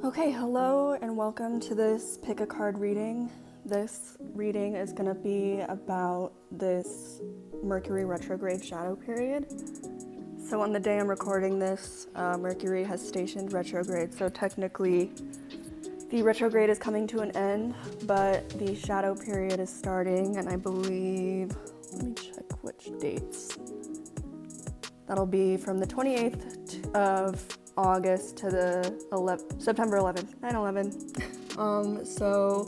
Okay, hello and welcome to this pick a card reading. This reading is going to be about this Mercury retrograde shadow period. So on the day I'm recording this, Mercury has stationed retrograde, so technically the retrograde is coming to an end, but the shadow period is starting, and I believe, let me check which dates. That'll be from the 28th of August to the September 11th, 9/11. So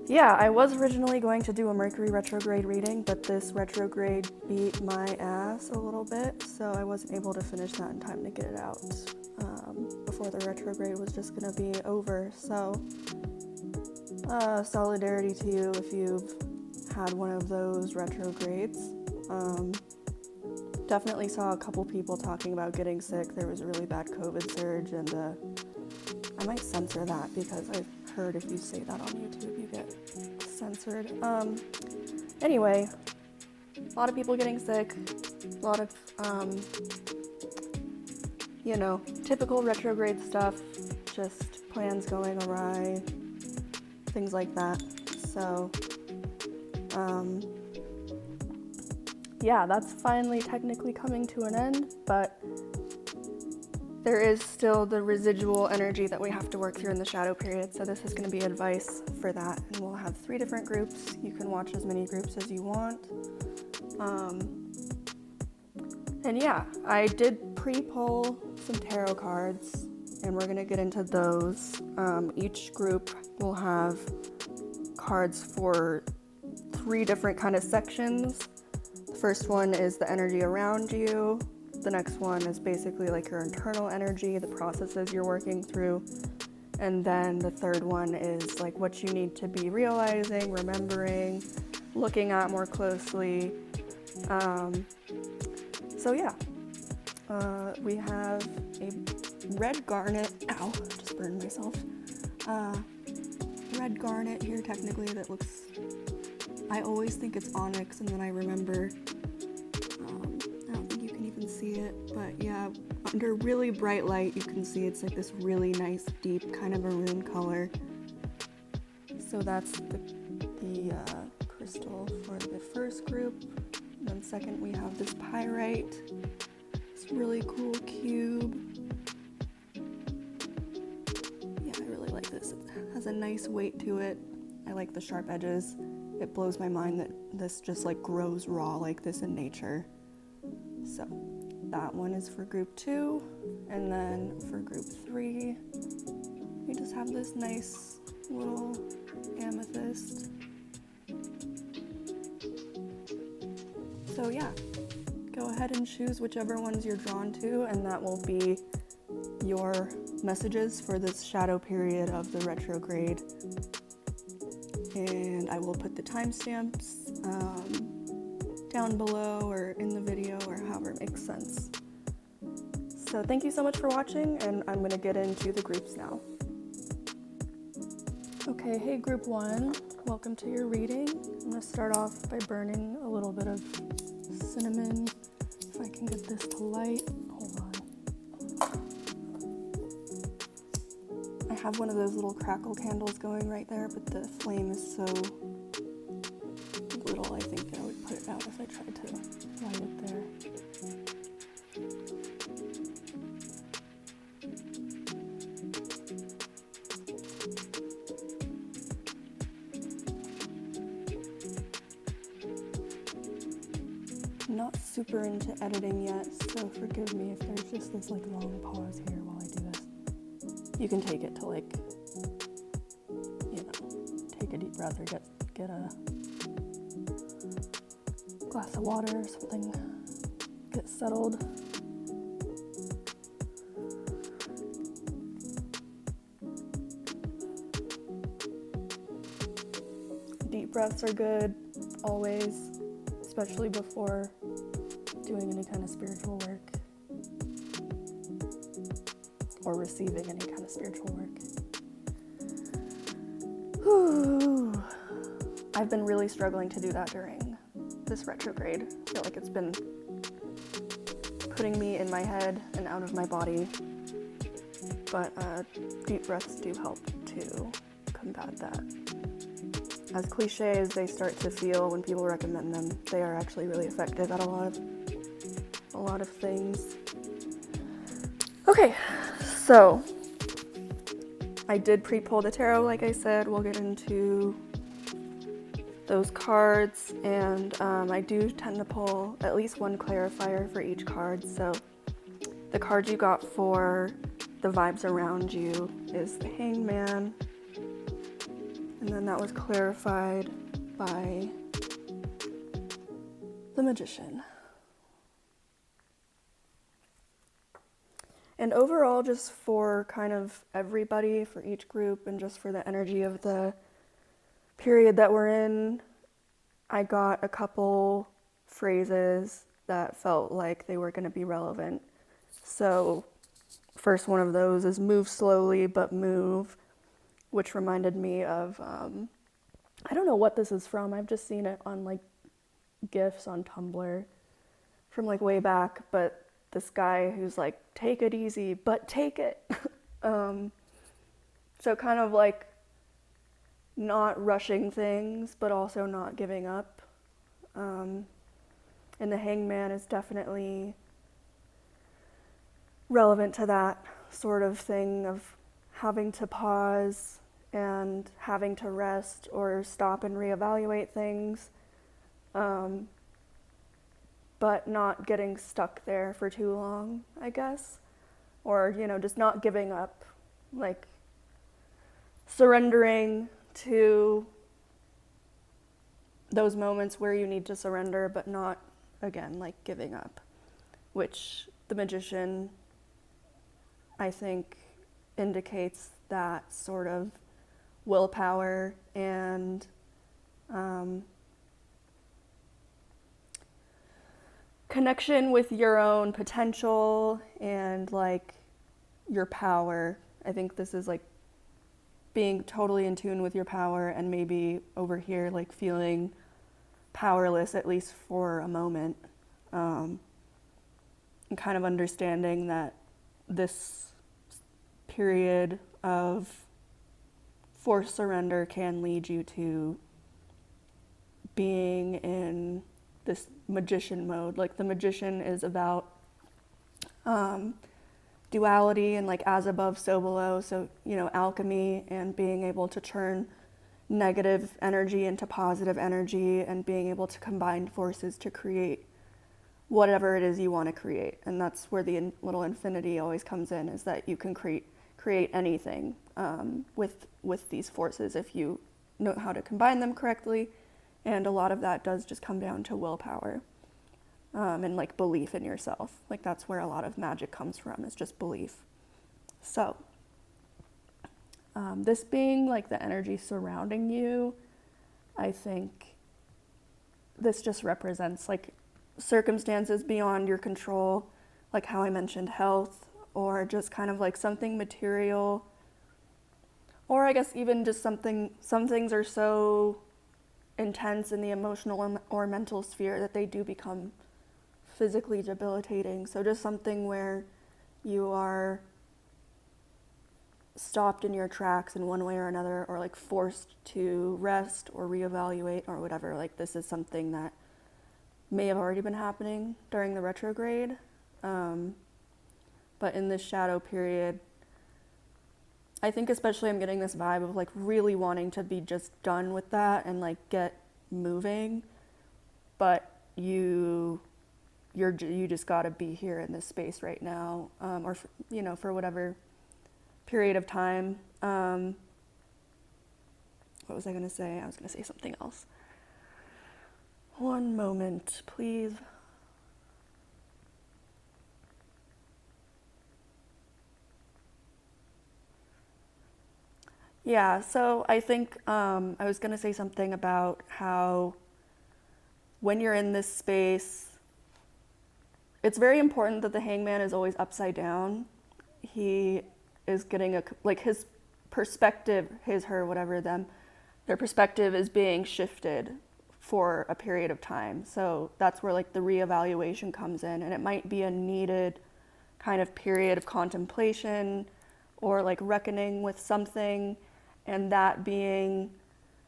yeah, I was originally going to do a Mercury retrograde reading, but this retrograde beat my ass a little bit, so I wasn't able to finish that in time to get it out before the retrograde was just gonna be over. So solidarity to you if you've had one of those retrogrades. Definitely saw a couple people talking about getting sick. There was a really bad COVID surge, and I might censor that because I've heard if you say that on YouTube, you get censored. Anyway, a lot of people getting sick, a lot of, typical retrograde stuff, just plans going awry, things like that. So, yeah, that's finally technically coming to an end, but there is still the residual energy that we have to work through in the shadow period. So this is going to be advice for that, and we'll have 3 different groups. You can watch as many groups as you want. And yeah, I did pre-pull some tarot cards, and we're going to get into those. Each group will have cards for 3 different kind of sections. First one is the energy around you. The next one is basically like your internal energy, the processes you're working through. And then the third one is like what you need to be realizing, remembering, looking at more closely. So yeah, we have a red garnet, ow, just burned myself. Red garnet here technically that looks, I always think it's onyx, and then I remember, I don't think you can even see it, but yeah, under really bright light you can see it's like this really nice deep kind of maroon color. So that's the crystal for the first group. And then second we have this pyrite, this really cool cube. Yeah, I really like this. It has a nice weight to it. I like the sharp edges. It blows my mind that this just like grows raw like this in nature. So that one is for group 2. And then for group 3, we just have this nice little amethyst. So yeah, go ahead and choose whichever ones you're drawn to, and that will be your messages for this shadow period of the retrograde. And I will put the timestamps down below or in the video or however it makes sense. So thank you so much for watching, and I'm going to get into the groups now. Okay, hey group 1, welcome to your reading. I'm going to start off by burning a little bit of cinnamon, if I can get this to light. Hold on. I have one of those little crackle candles going right there, but the flame is so little, I think I would put it out if I tried to light it there. I'm not super into editing yet, so forgive me if there's just this like long pause here while I do this. You can take it to like, take a deep breath or get a glass of water or something, get settled. Deep breaths are good, always, especially before doing any kind of spiritual work or receiving any kind of spiritual work. Whew. I've been really struggling to do that during this retrograde. I feel like it's been putting me in my head and out of my body but deep breaths do help to combat that. As cliche as they start to feel when people recommend them, they are actually really effective at a lot of things. Okay, so I did pre-pull the tarot, like I said. We'll get into those cards, and I do tend to pull at least one clarifier for each card. So the card you got for the vibes around you is the Hangman, and then that was clarified by the Magician. And overall, just for kind of everybody, for each group, and just for the energy of the period that we're in, I got a couple phrases that felt like they were going to be relevant. So first one of those is move slowly, but move, which reminded me of, I don't know what this is from. I've just seen it on like GIFs on Tumblr from like way back, but this guy who's like, take it easy, but take it. So kind of like not rushing things, but also not giving up. And the Hangman is definitely relevant to that sort of thing of having to pause and having to rest or stop and reevaluate things. But not getting stuck there for too long, I guess. Or, just not giving up, like surrendering to those moments where you need to surrender, but not, again, like giving up, which the Magician, I think, indicates that sort of willpower and connection with your own potential and like your power. I think this is like being totally in tune with your power, and maybe over here like feeling powerless at least for a moment, and kind of understanding that this period of forced surrender can lead you to being in this magician mode. Like the Magician is about duality and like as above, so below. So, alchemy and being able to turn negative energy into positive energy and being able to combine forces to create whatever it is you want to create. And that's where the little infinity always comes in, is that you can create anything with these forces if you know how to combine them correctly. And a lot of that does just come down to willpower and like belief in yourself. Like that's where a lot of magic comes from, is just belief. So this being like the energy surrounding you, I think this just represents like circumstances beyond your control, like how I mentioned health, or just kind of like something material, or I guess even just some things are so intense in the emotional or mental sphere that they do become physically debilitating. So just something where you are stopped in your tracks in one way or another, or like forced to rest or reevaluate or whatever. Like this is something that may have already been happening during the retrograde, but in this shadow period, I think especially I'm getting this vibe of like really wanting to be just done with that and like get moving, but you just gotta be here in this space right now, or for whatever period of time. What was I gonna say? I was gonna say something else. One moment, please. Yeah, so I think I was going to say something about how when you're in this space, it's very important that the Hangman is always upside down. He is getting his perspective, his, her, whatever, them, their perspective is being shifted for a period of time. So that's where like the reevaluation comes in, and it might be a needed kind of period of contemplation or like reckoning with something, and that being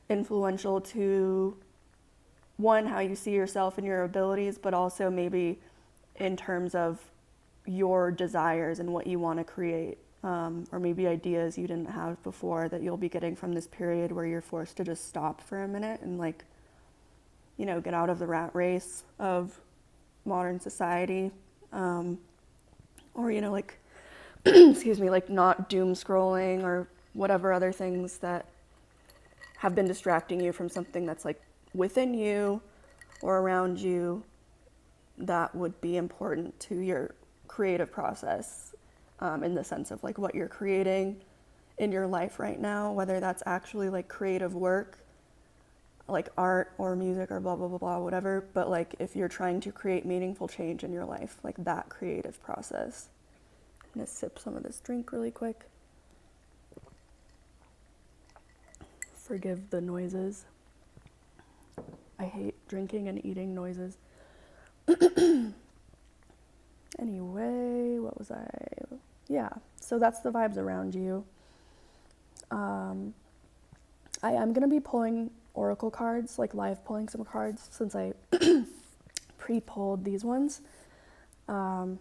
influential to one, how you see yourself and your abilities, but also maybe in terms of your desires and what you want to create, or maybe ideas you didn't have before that you'll be getting from this period where you're forced to just stop for a minute and like, you know, get out of the rat race of modern society, or, you know, like, excuse me, like not doom scrolling or whatever other things that have been distracting you from something that's like within you or around you that would be important to your creative process, in the sense of like what you're creating in your life right now, whether that's actually like creative work, like art or music or blah, blah, blah, blah, whatever. But like if you're trying to create meaningful change in your life, like that creative process. I'm gonna sip some of this drink really quick. Forgive the noises. I hate drinking and eating noises. Anyway, what was I? Yeah, so that's the vibes around you. I am going to be pulling oracle cards, like live pulling some cards, since I pre-pulled these ones. And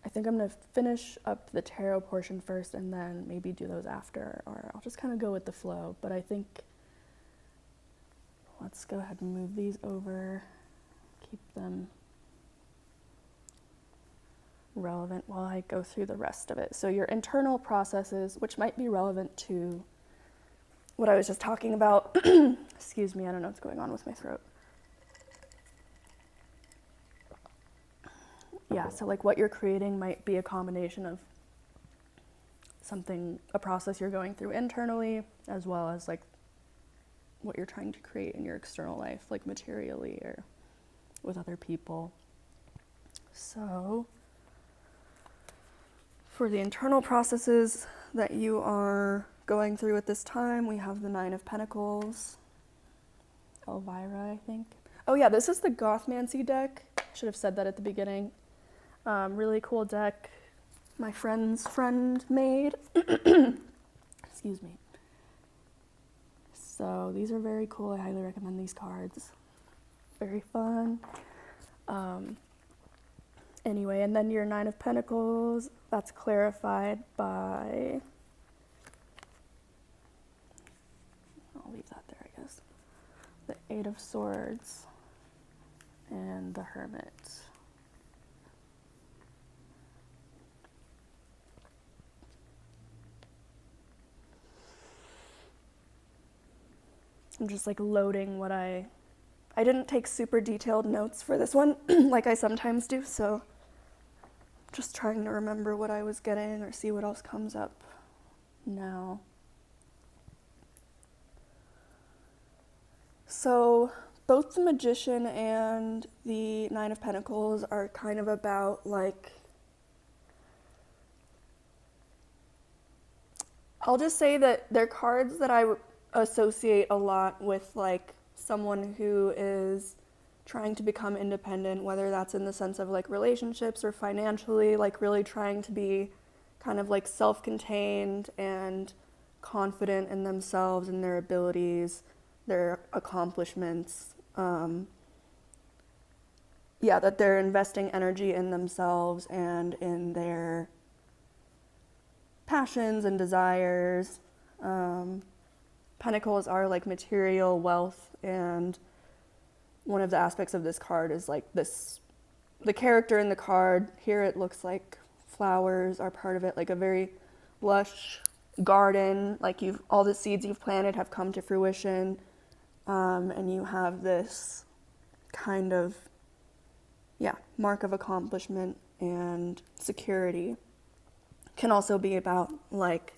I think I'm going to finish up the tarot portion first and then maybe do those after, or I'll just kind of go with the flow. But I think let's go ahead and move these over, keep them relevant while I go through the rest of it. So your internal processes, which might be relevant to what I was just talking about. Excuse me, I don't know what's going on with my throat. Yeah, so like what you're creating might be a combination of something, a process you're going through internally, as well as like what you're trying to create in your external life, like materially or with other people. So for the internal processes that you are going through at this time, we have the Nine of Pentacles. Elvira, I think. Oh yeah, this is the Gothmancy deck. Should have said that at the beginning. Really cool deck my friend's friend made. Excuse me. So these are very cool. I highly recommend these cards. Very fun. Anyway, and then your Nine of Pentacles, that's clarified by, I'll leave that there, I guess. The Eight of Swords and the Hermit. I'm just like loading what I didn't take super detailed notes for this one like I sometimes do, so just trying to remember what I was getting or see what else comes up now. So both the Magician and the Nine of Pentacles are kind of about like, I'll just say that they're cards that I associate a lot with like someone who is trying to become independent, whether that's in the sense of like relationships or financially, like really trying to be kind of like self-contained and confident in themselves and their abilities, their accomplishments. Yeah, that they're investing energy in themselves and in their passions and desires. Pentacles are like material wealth, and one of the aspects of this card is like this, the character in the card, here it looks like flowers are part of it, like a very lush garden, like all the seeds you've planted have come to fruition, and you have this kind of, mark of accomplishment and security. Can also be about like,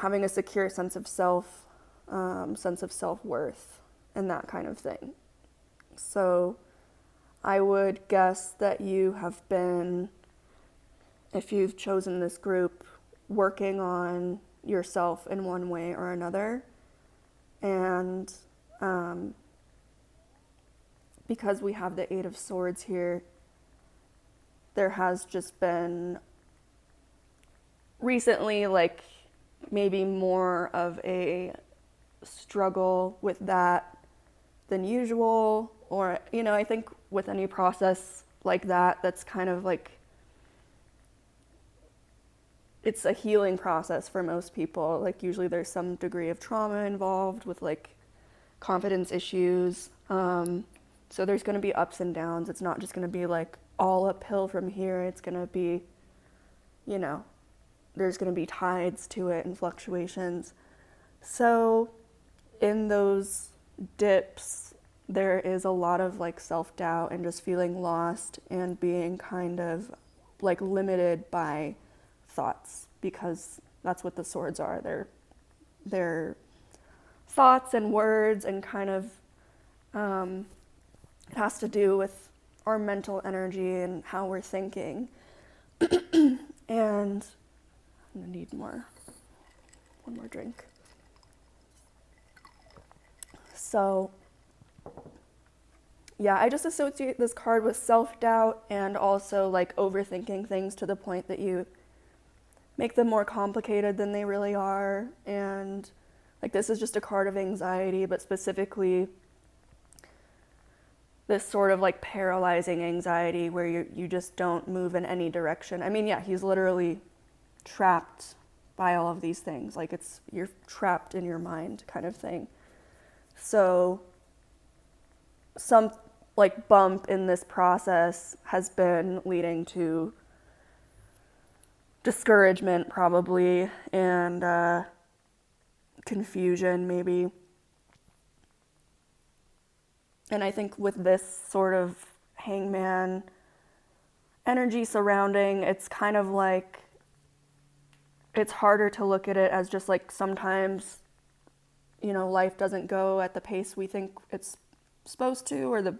having a secure sense of self, sense of self-worth, and that kind of thing. So I would guess that you have been, if you've chosen this group, working on yourself in one way or another. And because we have the Eight of Swords here, there has just been recently, like, maybe more of a struggle with that than usual. Or, you know, I think with any process like that, that's kind of like, it's a healing process for most people. Like, usually there's some degree of trauma involved with, like, confidence issues. So there's going to be ups and downs. It's not just going to be, like, all uphill from here. It's going to be, you know, there's going to be tides to it and fluctuations. So in those dips, there is a lot of, like, self-doubt and just feeling lost and being kind of, like, limited by thoughts, because that's what the swords are. They're thoughts and words, and kind of it has to do with our mental energy and how we're thinking. And I'm gonna need one more drink. So yeah, I just associate this card with self-doubt and also, like, overthinking things to the point that you make them more complicated than they really are. And, like, this is just a card of anxiety, but specifically this sort of, like, paralyzing anxiety where you just don't move in any direction. I mean, yeah, he's literally trapped by all of these things. Like, you're trapped in your mind kind of thing. So some, like, bump in this process has been leading to discouragement probably, and confusion maybe. And I think with this sort of hangman energy surrounding, it's kind of like, it's harder to look at it as just, like, sometimes, you know, life doesn't go at the pace we think it's supposed to, or the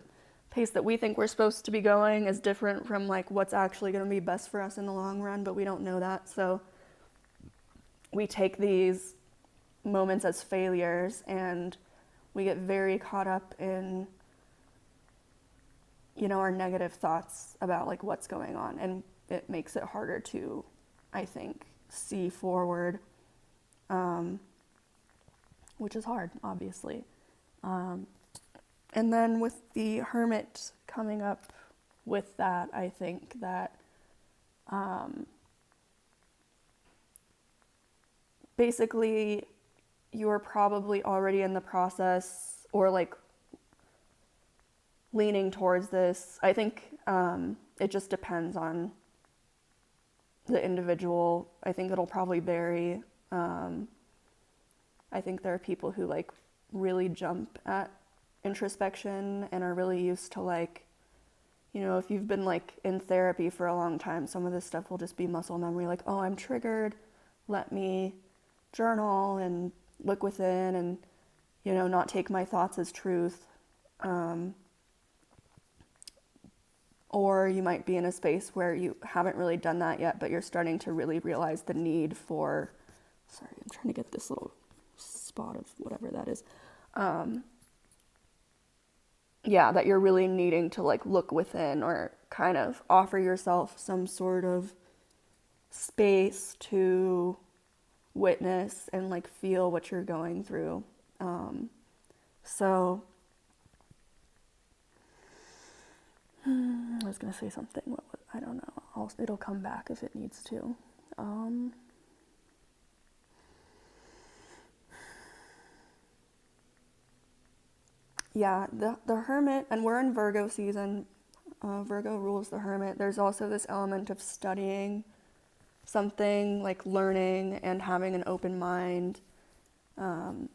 pace that we think we're supposed to be going is different from, like, what's actually going to be best for us in the long run, but we don't know that. So we take these moments as failures, and we get very caught up in, you know, our negative thoughts about, like, what's going on, and it makes it harder to, I think, see forward, which is hard, obviously. And then with the Hermit coming up with that, I think that basically you're probably already in the process, or, like, leaning towards this. I think it just depends on the individual. I think it'll probably vary. I think there are people who, like, really jump at introspection and are really used to, like, you know, if you've been, like, in therapy for a long time, some of this stuff will just be muscle memory, like, oh, I'm triggered, let me journal and look within and, you know, not take my thoughts as truth. Or you might be in a space where you haven't really done that yet, but you're starting to really realize the need for, sorry, I'm trying to get this little spot of whatever that is. Yeah, that you're really needing to, like, look within, or kind of offer yourself some sort of space to witness and, like, feel what you're going through. So I was gonna say something. I don't know. It'll come back if it needs to. Yeah, the Hermit, and we're in Virgo season. Virgo rules the Hermit. There's also this element of studying something, like learning and having an open mind, and,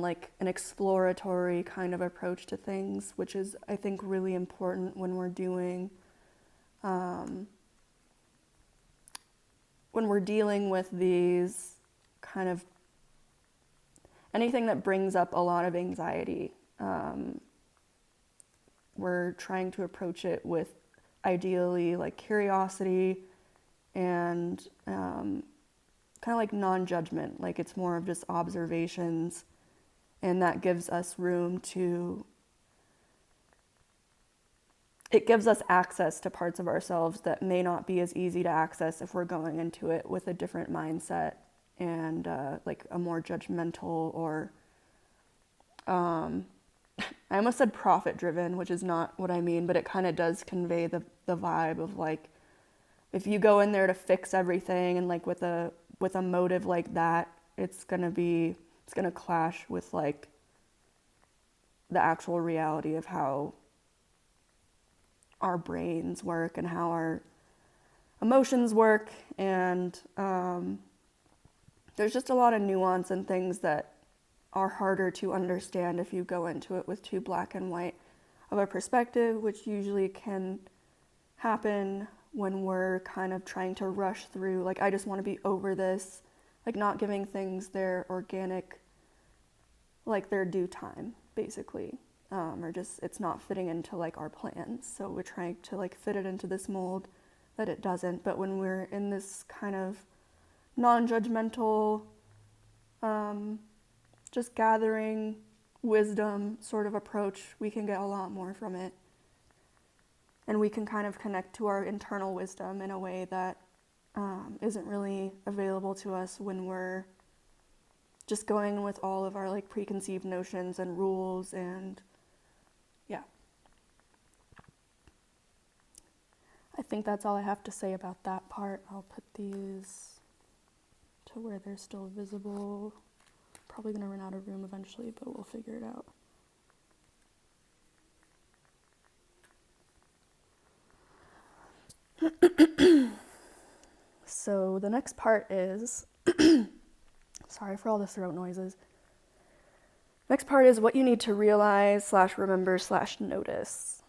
like, an exploratory kind of approach to things, which is, I think, really important when we're doing, when we're dealing with these kind of, anything that brings up a lot of anxiety. We're trying to approach it with, ideally, like, curiosity and kind of like non-judgment. Like, it's more of just observations, and that gives us room to it gives us access to parts of ourselves that may not be as easy to access if we're going into it with a different mindset and like a more judgmental or I almost said profit driven, which is not what I mean, but it kind of does convey the vibe of like, if you go in there to fix everything and like with a motive like that, it's gonna clash with like the actual reality of how our brains work and how our emotions work. And there's just a lot of nuance and things that are harder to understand if you go into it with too black and white of a perspective, which usually can happen when we're kind of trying to rush through, like, I just want to be over this, like not giving things their organic, like their due time, basically, or just it's not fitting into like our plans. So we're trying to like fit it into this mold that it doesn't. But when we're in this kind of non-judgmental, just gathering wisdom sort of approach, we can get a lot more from it. And we can kind of connect to our internal wisdom in a way that isn't really available to us when we're just going with all of our like preconceived notions and rules. And yeah, I think that's all I have to say about that part. I'll put these to where they're still visible. Probably gonna run out of room eventually, but we'll figure it out. So the next part is, sorry for all the throat noises. Next part is what you need to realize / remember / notice.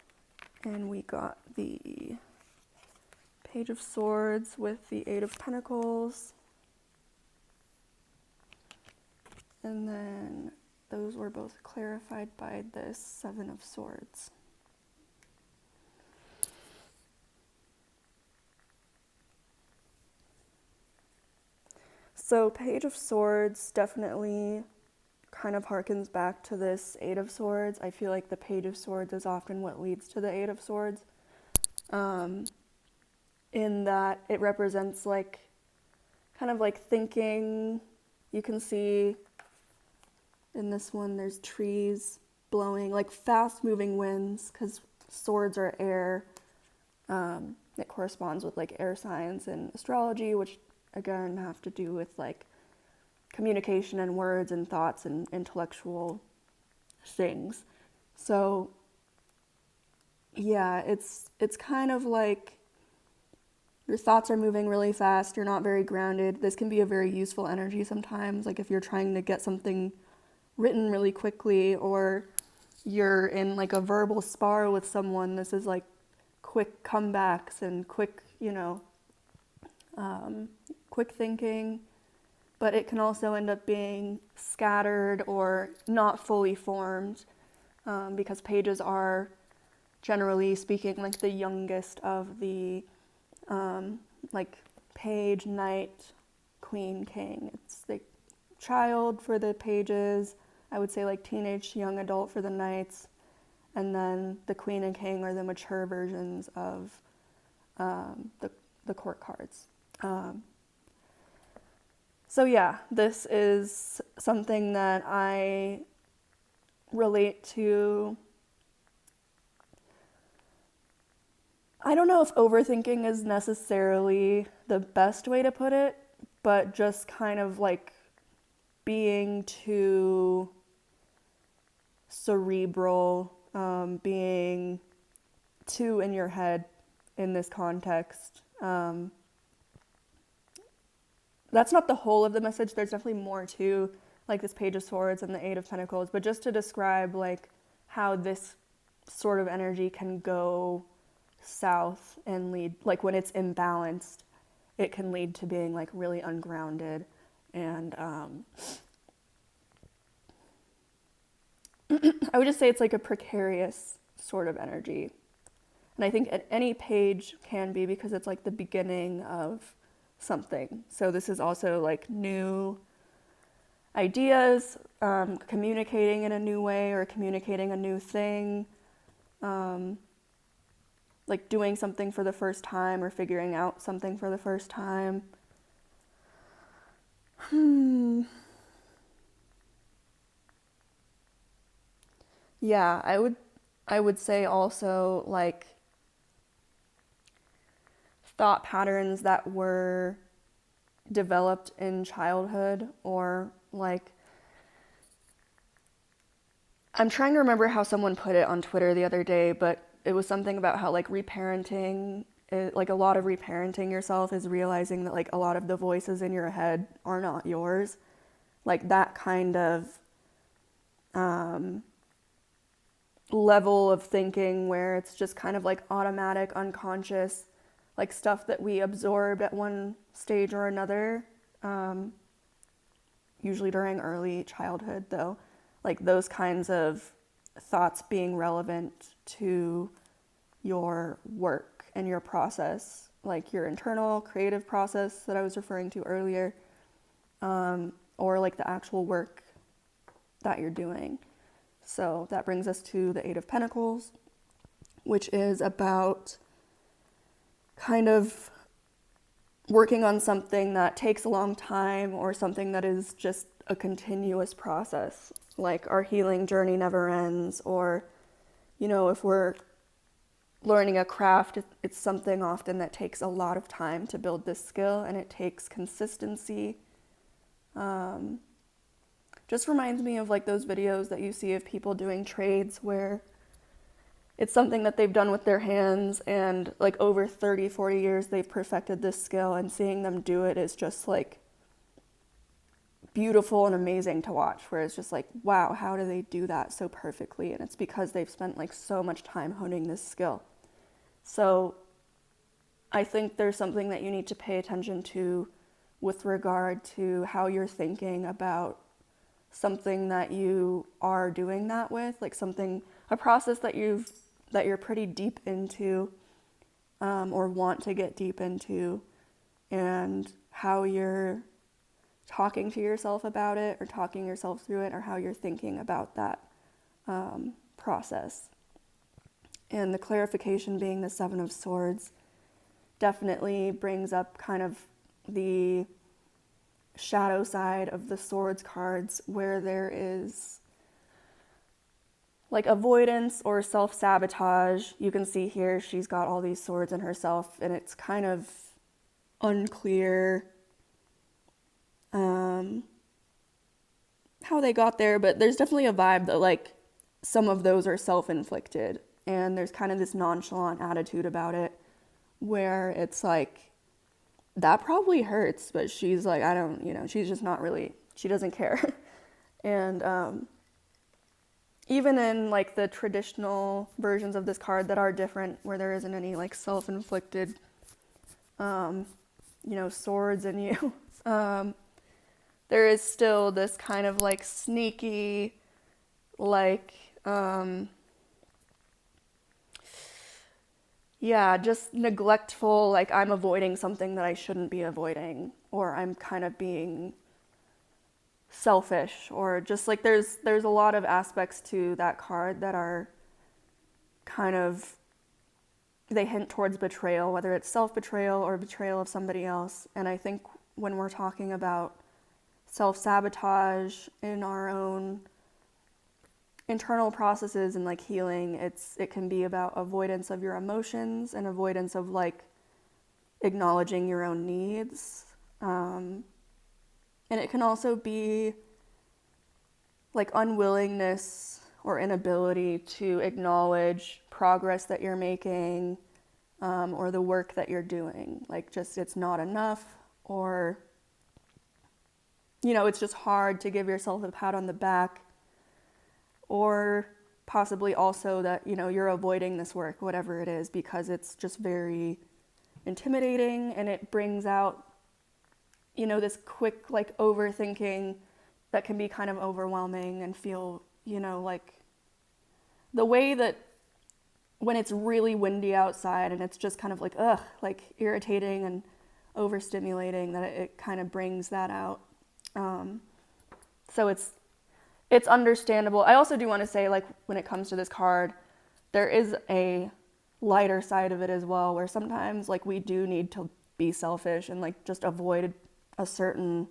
And we got the Page of Swords with the Eight of Pentacles. And then those were both clarified by this Seven of Swords. So Page of Swords definitely kind of harkens back to this Eight of Swords. I feel like the Page of Swords is often what leads to the Eight of Swords. In that it represents like, kind of like thinking. You can see in this one there's trees blowing, like fast moving winds, because swords are air. It corresponds with like air signs and astrology, which again have to do with like communication and words and thoughts and intellectual things. So yeah, it's kind of like your thoughts are moving really fast, you're not very grounded. This can be a very useful energy sometimes, like if you're trying to get something written really quickly, or you're in like a verbal spar with someone. This is like quick comebacks and quick, quick thinking. But it can also end up being scattered or not fully formed, because pages are, generally speaking, like the youngest of the like page, knight, queen, king. It's the child for the pages, I would say like teenage, young adult for the knights, and then the queen and king are the mature versions of the court cards. So yeah, this is something that I relate to. I don't know if overthinking is necessarily the best way to put it, but just kind of like being too cerebral, being too in your head in this context. That's not the whole of the message. There's definitely more to like this Page of Swords and the Eight of Pentacles, but just to describe like how this sort of energy can go south and lead, like when it's imbalanced, it can lead to being like really ungrounded. And I would just say it's like a precarious sort of energy. And I think at any page can be, because it's like the beginning of something. So this is also like new ideas, communicating in a new way or communicating a new thing. like doing something for the first time or figuring out something for the first time. Yeah, I would say also like thought patterns that were developed in childhood, or like I'm trying to remember how someone put it on Twitter the other day, but it was something about how like reparenting, like a lot of reparenting yourself is realizing that like a lot of the voices in your head are not yours. Like that kind of level of thinking where it's just kind of like automatic, unconscious, like stuff that we absorbed at one stage or another, usually during early childhood though, like those kinds of thoughts being relevant to your work and your process, like your internal creative process that I was referring to earlier, or like the actual work that you're doing. So that brings us to the Eight of Pentacles, which is about kind of working on something that takes a long time or something that is just a continuous process. Like our healing journey never ends, or, you know, if we're learning a craft, it's something often that takes a lot of time to build this skill, and it takes consistency. Just reminds me of like those videos that you see of people doing trades where it's something that they've done with their hands, and like over 30, 40 years they've perfected this skill, and seeing them do it is just like beautiful and amazing to watch, where it's just like, wow, how do they do that so perfectly? And it's because they've spent like so much time honing this skill. So I think there's something that you need to pay attention to with regard to how you're thinking about something that you are doing that with, like something, a process that you're pretty deep into, or want to get deep into, and how you're talking to yourself about it, or talking yourself through it, or how you're thinking about that process. And the clarification being the Seven of Swords definitely brings up kind of the shadow side of the Swords cards, where there is like avoidance or self-sabotage. You can see here she's got all these swords in herself, and it's kind of unclear how they got there, but there's definitely a vibe that like some of those are self-inflicted, and there's kind of this nonchalant attitude about it where it's like, that probably hurts, but she's like, I don't, you know, she's just not really, she doesn't care. And even in like the traditional versions of this card that are different, where there isn't any like self-inflicted, swords in you, there is still this kind of like sneaky, like, just neglectful, like I'm avoiding something that I shouldn't be avoiding, or I'm kind of being selfish, or just like there's a lot of aspects to that card that are kind of, they hint towards betrayal, whether it's self-betrayal or betrayal of somebody else. And I think when we're talking about self-sabotage in our own internal processes and like healing, it can be about avoidance of your emotions and avoidance of like acknowledging your own needs, and it can also be like unwillingness or inability to acknowledge progress that you're making, or the work that you're doing, like just it's not enough, or it's just hard to give yourself a pat on the back. Or possibly also that, you're avoiding this work, whatever it is, because it's just very intimidating, and it brings out, this quick, like, overthinking that can be kind of overwhelming and feel, like the way that when it's really windy outside and it's just kind of like, like irritating and overstimulating, that it kind of brings that out. So it's understandable. I also do want to say, like, when it comes to this card, there is a lighter side of it as well, where sometimes like we do need to be selfish and like just avoid a certain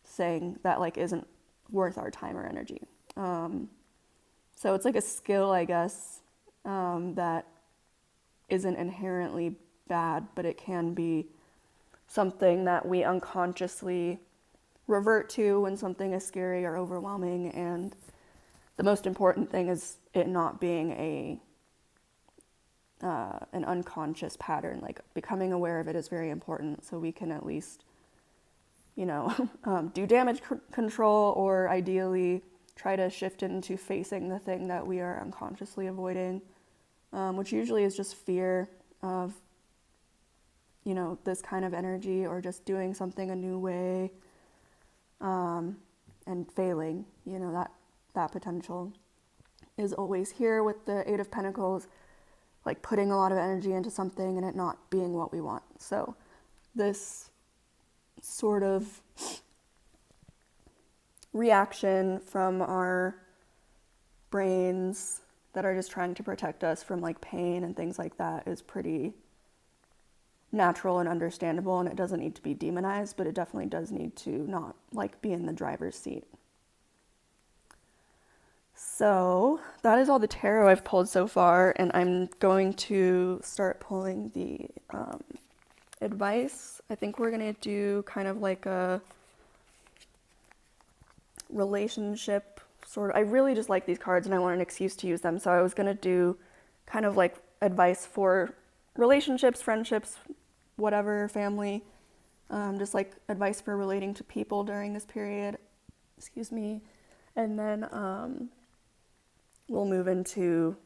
thing that like isn't worth our time or energy. So it's like a skill, I guess, that isn't inherently bad, but it can be something that we unconsciously revert to when something is scary or overwhelming. And the most important thing is it not being an unconscious pattern. Like becoming aware of it is very important, so we can at least, do damage control, or ideally try to shift into facing the thing that we are unconsciously avoiding, which usually is just fear of, this kind of energy, or just doing something a new way, and failing. That potential is always here with the Eight of Pentacles, like putting a lot of energy into something and it not being what we want. So this sort of reaction from our brains that are just trying to protect us from like pain and things like that is pretty natural and understandable, and it doesn't need to be demonized, but it definitely does need to not like be in the driver's seat. So that is all the tarot I've pulled so far, and I'm going to start pulling the advice. I think we're going to do kind of like a relationship sort of. I really just like these cards and I want an excuse to use them, so I was going to do kind of like advice for relationships, friendships, whatever, family, just like advice for relating to people during this period. Excuse me. And then we'll move into,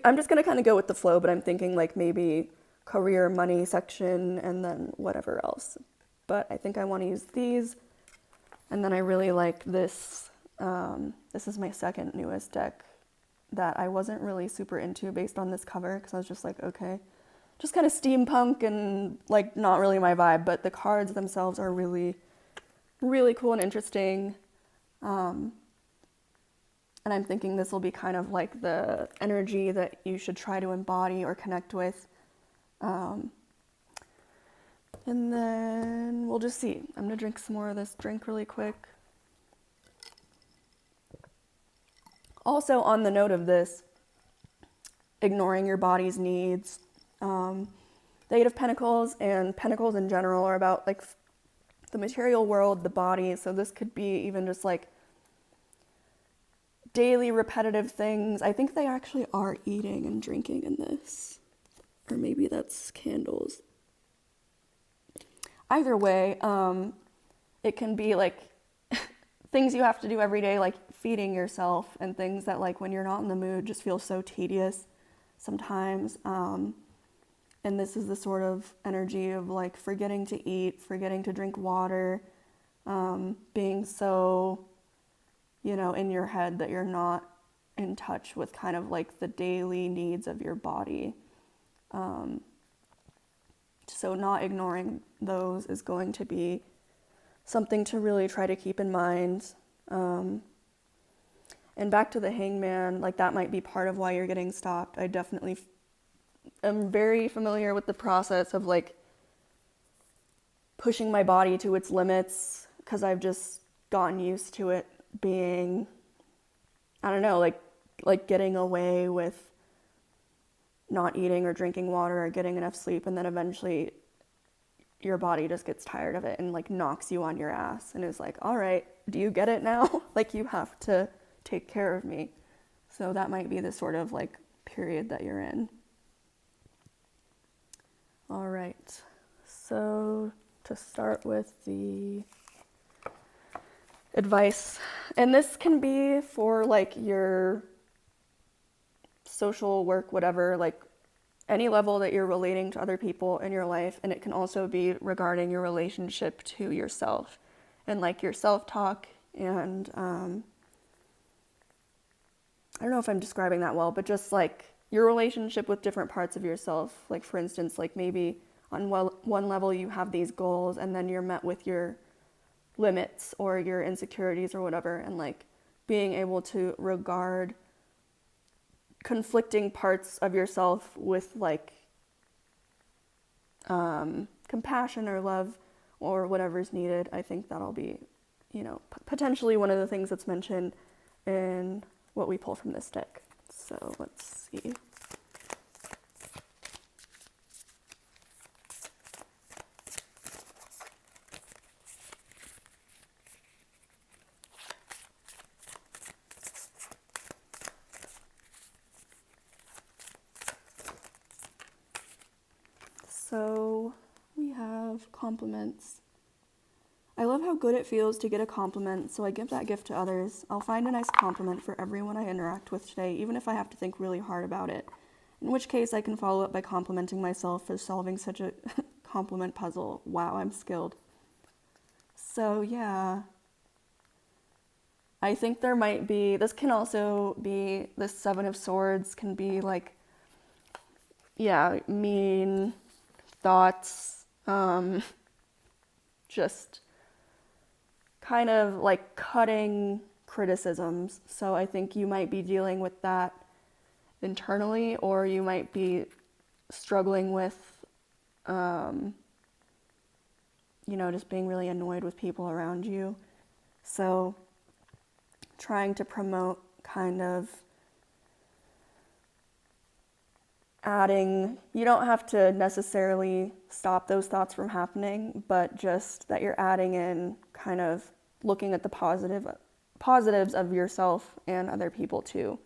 I'm just going to kind of go with the flow, but I'm thinking like maybe career, money section, and then whatever else. But I think I want to use these. And then I really like this. This is my second newest deck that I wasn't really super into based on this cover, because I was just like, okay, just kind of steampunk and like not really my vibe, but the cards themselves are really, really cool and interesting. And I'm thinking this will be kind of like the energy that you should try to embody or connect with. And then we'll just see. I'm going to drink some more of this drink really quick. Also, on the note of this, ignoring your body's needs. The Eight of Pentacles and Pentacles in general are about like the material world, the body. So this could be even just like daily repetitive things. I think they actually are eating and drinking in this. Or maybe that's candles. Either way, it can be like things you have to do every day, like feeding yourself, and things that like when you're not in the mood just feel so tedious sometimes. And this is the sort of energy of like forgetting to eat, forgetting to drink water, being so, in your head that you're not in touch with kind of like the daily needs of your body. So not ignoring those is going to be something to really try to keep in mind. And back to the Hangman, like that might be part of why you're getting stopped. I definitely am very familiar with the process of like pushing my body to its limits, because I've just gotten used to it being, I don't know, like getting away with not eating or drinking water or getting enough sleep, and then eventually your body just gets tired of it and like knocks you on your ass and is like, all right, do you get it now? Like you have to take care of me. So that might be the sort of like period that you're in. All right, so to start with the advice, and this can be for like your social work, whatever, like any level that you're relating to other people in your life, and it can also be regarding your relationship to yourself and like your self-talk, and I don't know if I'm describing that well, but just like your relationship with different parts of yourself. Like for instance, like maybe on one level you have these goals and then you're met with your limits or your insecurities or whatever, and like being able to regard conflicting parts of yourself with like compassion or love or whatever's needed. I think that'll be, potentially one of the things that's mentioned in what we pull from this deck. So let's see. So we have compliments. I love how good it feels to get a compliment, so I give that gift to others. I'll find a nice compliment for everyone I interact with today, even if I have to think really hard about it. In which case, I can follow up by complimenting myself for solving such a compliment puzzle. Wow, I'm skilled. So yeah, I think there might be, this can also be, this Seven of Swords can be like, mean thoughts, just kind of like cutting criticisms. So I think you might be dealing with that internally, or you might be struggling with, just being really annoyed with people around you. So trying to promote kind of adding, you don't have to necessarily stop those thoughts from happening, but just that you're adding in kind of looking at the positives of yourself and other people too,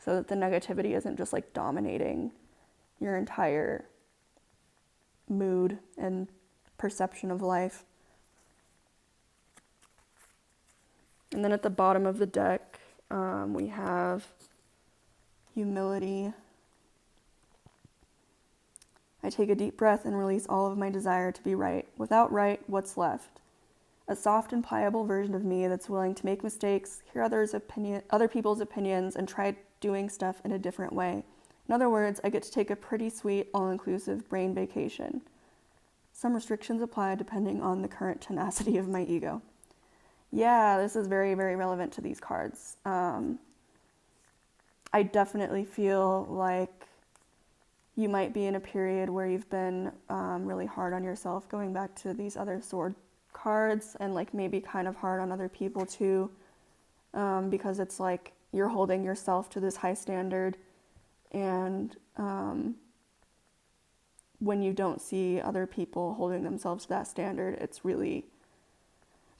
so that the negativity isn't just like dominating your entire mood and perception of life. And then at the bottom of the deck, we have humility. I take a deep breath and release all of my desire to be right. Without right, what's left? A soft and pliable version of me that's willing to make mistakes, hear other people's opinions, and try doing stuff in a different way. In other words, I get to take a pretty sweet, all-inclusive brain vacation. Some restrictions apply depending on the current tenacity of my ego. Yeah, this is very, very relevant to these cards. I definitely feel like you might be in a period where you've been really hard on yourself, going back to these other sword cards, and like maybe kind of hard on other people too, because it's like you're holding yourself to this high standard, and when you don't see other people holding themselves to that standard, it's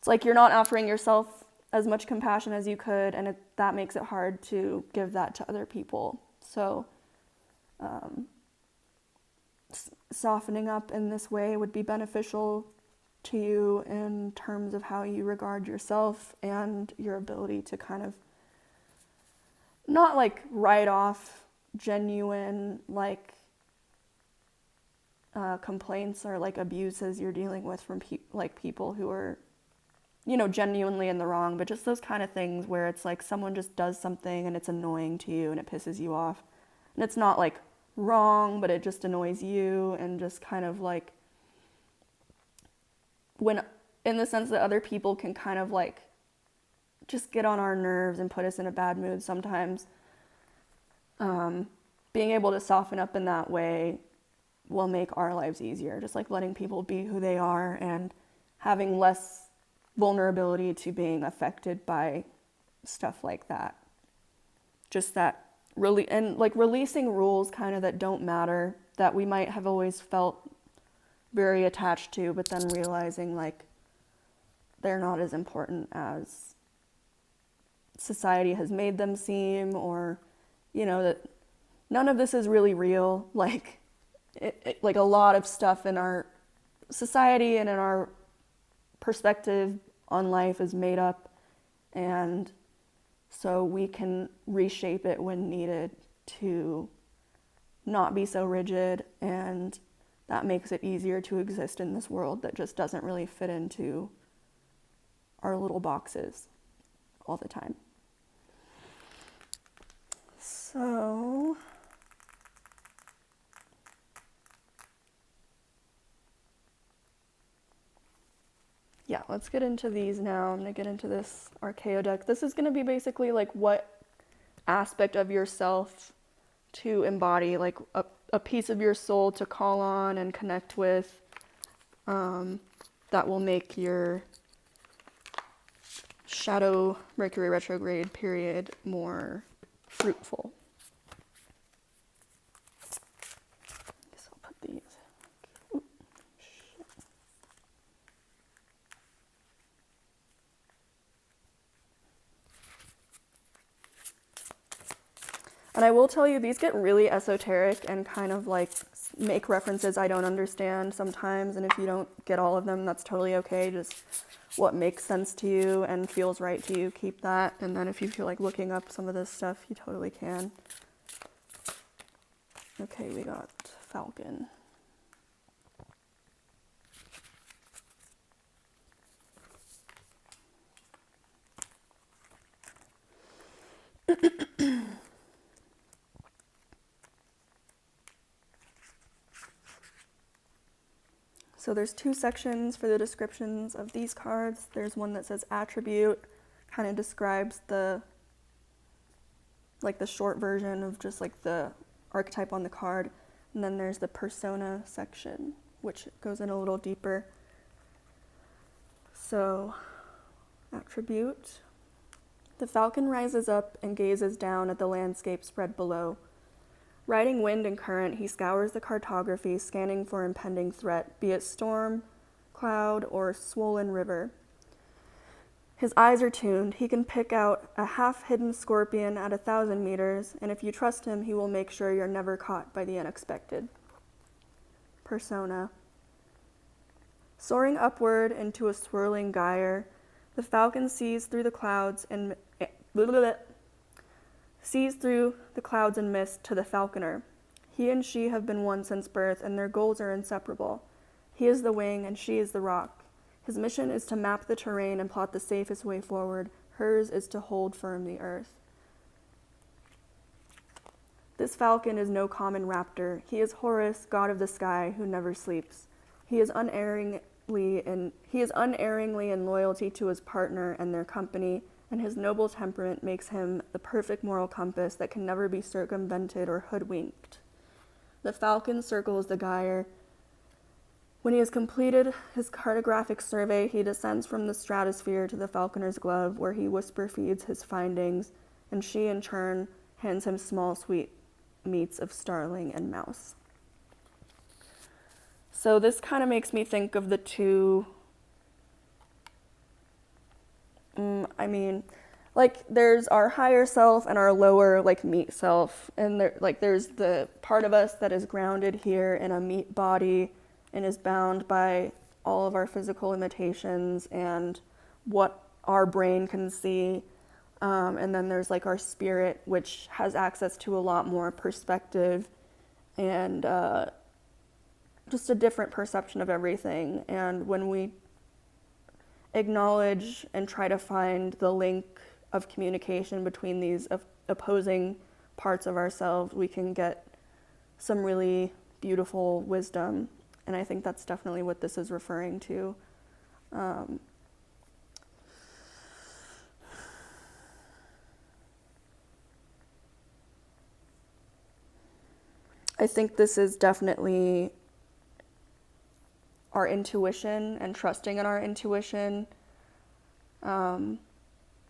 like you're not offering yourself as much compassion as you could, and that makes it hard to give that to other people. So softening up in this way would be beneficial to you in terms of how you regard yourself and your ability to kind of not like write off genuine like complaints or like abuses you're dealing with from people who are genuinely in the wrong, but just those kind of things where it's like someone just does something and it's annoying to you and it pisses you off, and it's not like wrong, but it just annoys you, and just kind of like when, in the sense that other people can kind of like just get on our nerves and put us in a bad mood sometimes. Being able to soften up in that way will make our lives easier, just like letting people be who they are and having less vulnerability to being affected by stuff like that. Just that really, and like releasing rules kind of that don't matter, that we might have always felt very attached to, but then realizing like they're not as important as society has made them seem, or that none of this is really real. Like like a lot of stuff in our society and in our perspective on life is made up, and so we can reshape it when needed to not be so rigid, and that makes it easier to exist in this world that just doesn't really fit into our little boxes all the time. So yeah, let's get into these now. I'm going to get into this archeo deck. This is going to be basically like what aspect of yourself to embody, like a piece of your soul to call on and connect with, that will make your shadow Mercury retrograde period more fruitful. I guess I'll put these. Ooh, shit. And I will tell you, these get really esoteric and kind of like make references I don't understand sometimes. And if you don't get all of them, that's totally okay. Just what makes sense to you and feels right to you, keep that. And then if you feel like looking up some of this stuff, you totally can. Okay, we got Falcon. So there's two sections for the descriptions of these cards. There's one that says attribute, kind of describes the short version of just like the archetype on the card. And then there's the persona section, which goes in a little deeper. So, attribute. The falcon rises up and gazes down at the landscape spread below. Riding wind and current, he scours the cartography, scanning for impending threat, be it storm, cloud, or swollen river. His eyes are tuned. He can pick out a half-hidden scorpion at 1,000 meters, and if you trust him, he will make sure you're never caught by the unexpected. Persona. Soaring upward into a swirling gyre, the falcon sees through the clouds and mist to the falconer. He and she have been one since birth, and their goals are inseparable. He is the wing, and she is the rock. His mission is to map the terrain and plot the safest way forward. Hers is to hold firm the earth. This falcon is no common raptor. He is Horus, god of the sky, who never sleeps. He is unerringly in loyalty to his partner and their company, and his noble temperament makes him the perfect moral compass that can never be circumvented or hoodwinked. The falcon circles the gyre. When he has completed his cartographic survey, he descends from the stratosphere to the falconer's glove, where he whisper feeds his findings, and she, in turn, hands him small sweet meats of starling and mouse. So this kind of makes me think of the two, there's our higher self and our lower, meat self. And there's the part of us that is grounded here in a meat body and is bound by all of our physical limitations and what our brain can see. And then there's our spirit, which has access to a lot more perspective and just a different perception of everything. And when we acknowledge and try to find the link of communication between these opposing parts of ourselves, we can get some really beautiful wisdom. And I think that's definitely what this is referring to. I think this is definitely our intuition and trusting in our intuition.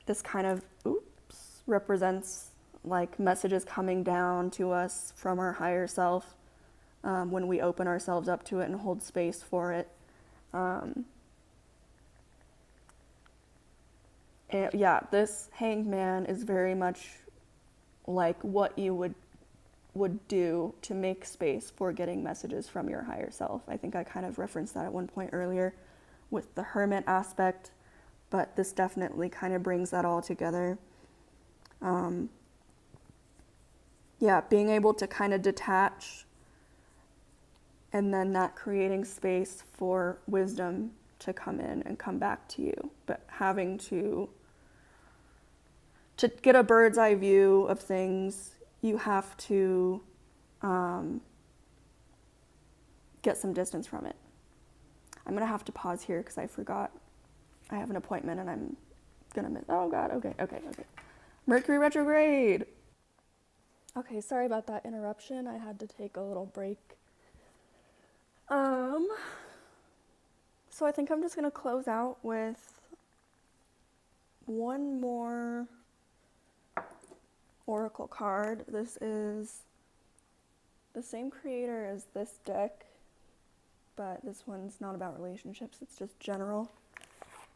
This kind of represents messages coming down to us from our higher self when we open ourselves up to it and hold space for it. And this hanged man is very much like what you would do to make space for getting messages from your higher self. I think I kind of referenced that at one point earlier with the hermit aspect, but this definitely kind of brings that all together. Being able to kind of detach and then not creating space for wisdom to come in and come back to you, but having to get a bird's eye view of things, you have to get some distance from it. I'm going to have to pause here because I forgot I have an appointment and I'm going to miss. Oh, God. Okay. Mercury retrograde. Okay, sorry about that interruption. I had to take a little break. So I think I'm just gonna close out with one more oracle card. This is the same creator as this deck, but this one's not about relationships, it's just general.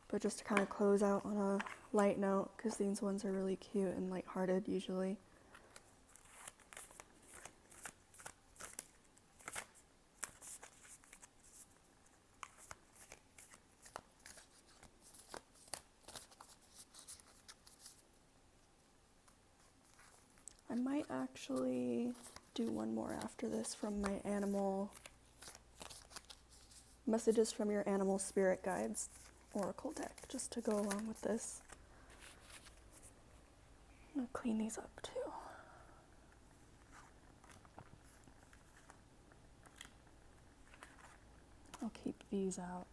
But just to kind of close out on a light note, because these ones are really cute and lighthearted usually. I might actually do one more after this from my animal messages from your animal spirit guides oracle deck, just to go along with this. I'm gonna clean these up too. I'll keep these out.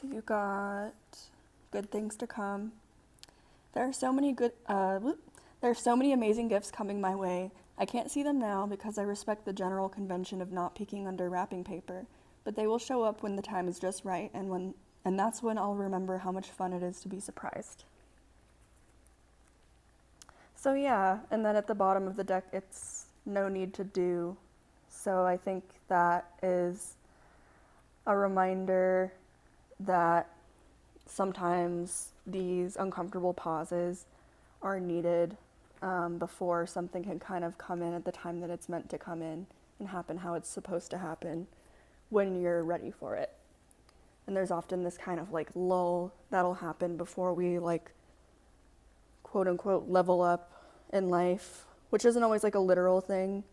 So you got good things to come. There are so many amazing gifts coming my way. I can't see them now because I respect the general convention of not peeking under wrapping paper, but they will show up when the time is just right, and that's when I'll remember how much fun it is to be surprised. So yeah, and then at the bottom of the deck it's no need to do. So I think that is a reminder that sometimes these uncomfortable pauses are needed before something can kind of come in at the time that it's meant to come in and happen how it's supposed to happen when you're ready for it. And there's often this kind of like lull that'll happen before we like quote unquote level up in life, which isn't always like a literal thing,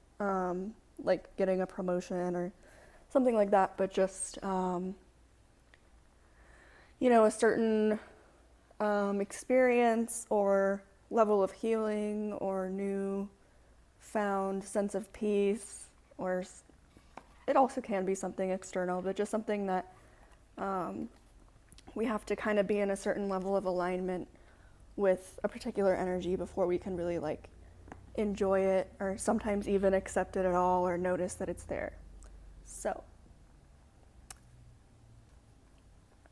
like getting a promotion or something like that, but just a certain experience or level of healing or new found sense of peace, or it also can be something external, but just something that we have to kind of be in a certain level of alignment with a particular energy before we can really like enjoy it, or sometimes even accept it at all, or notice that it's there. So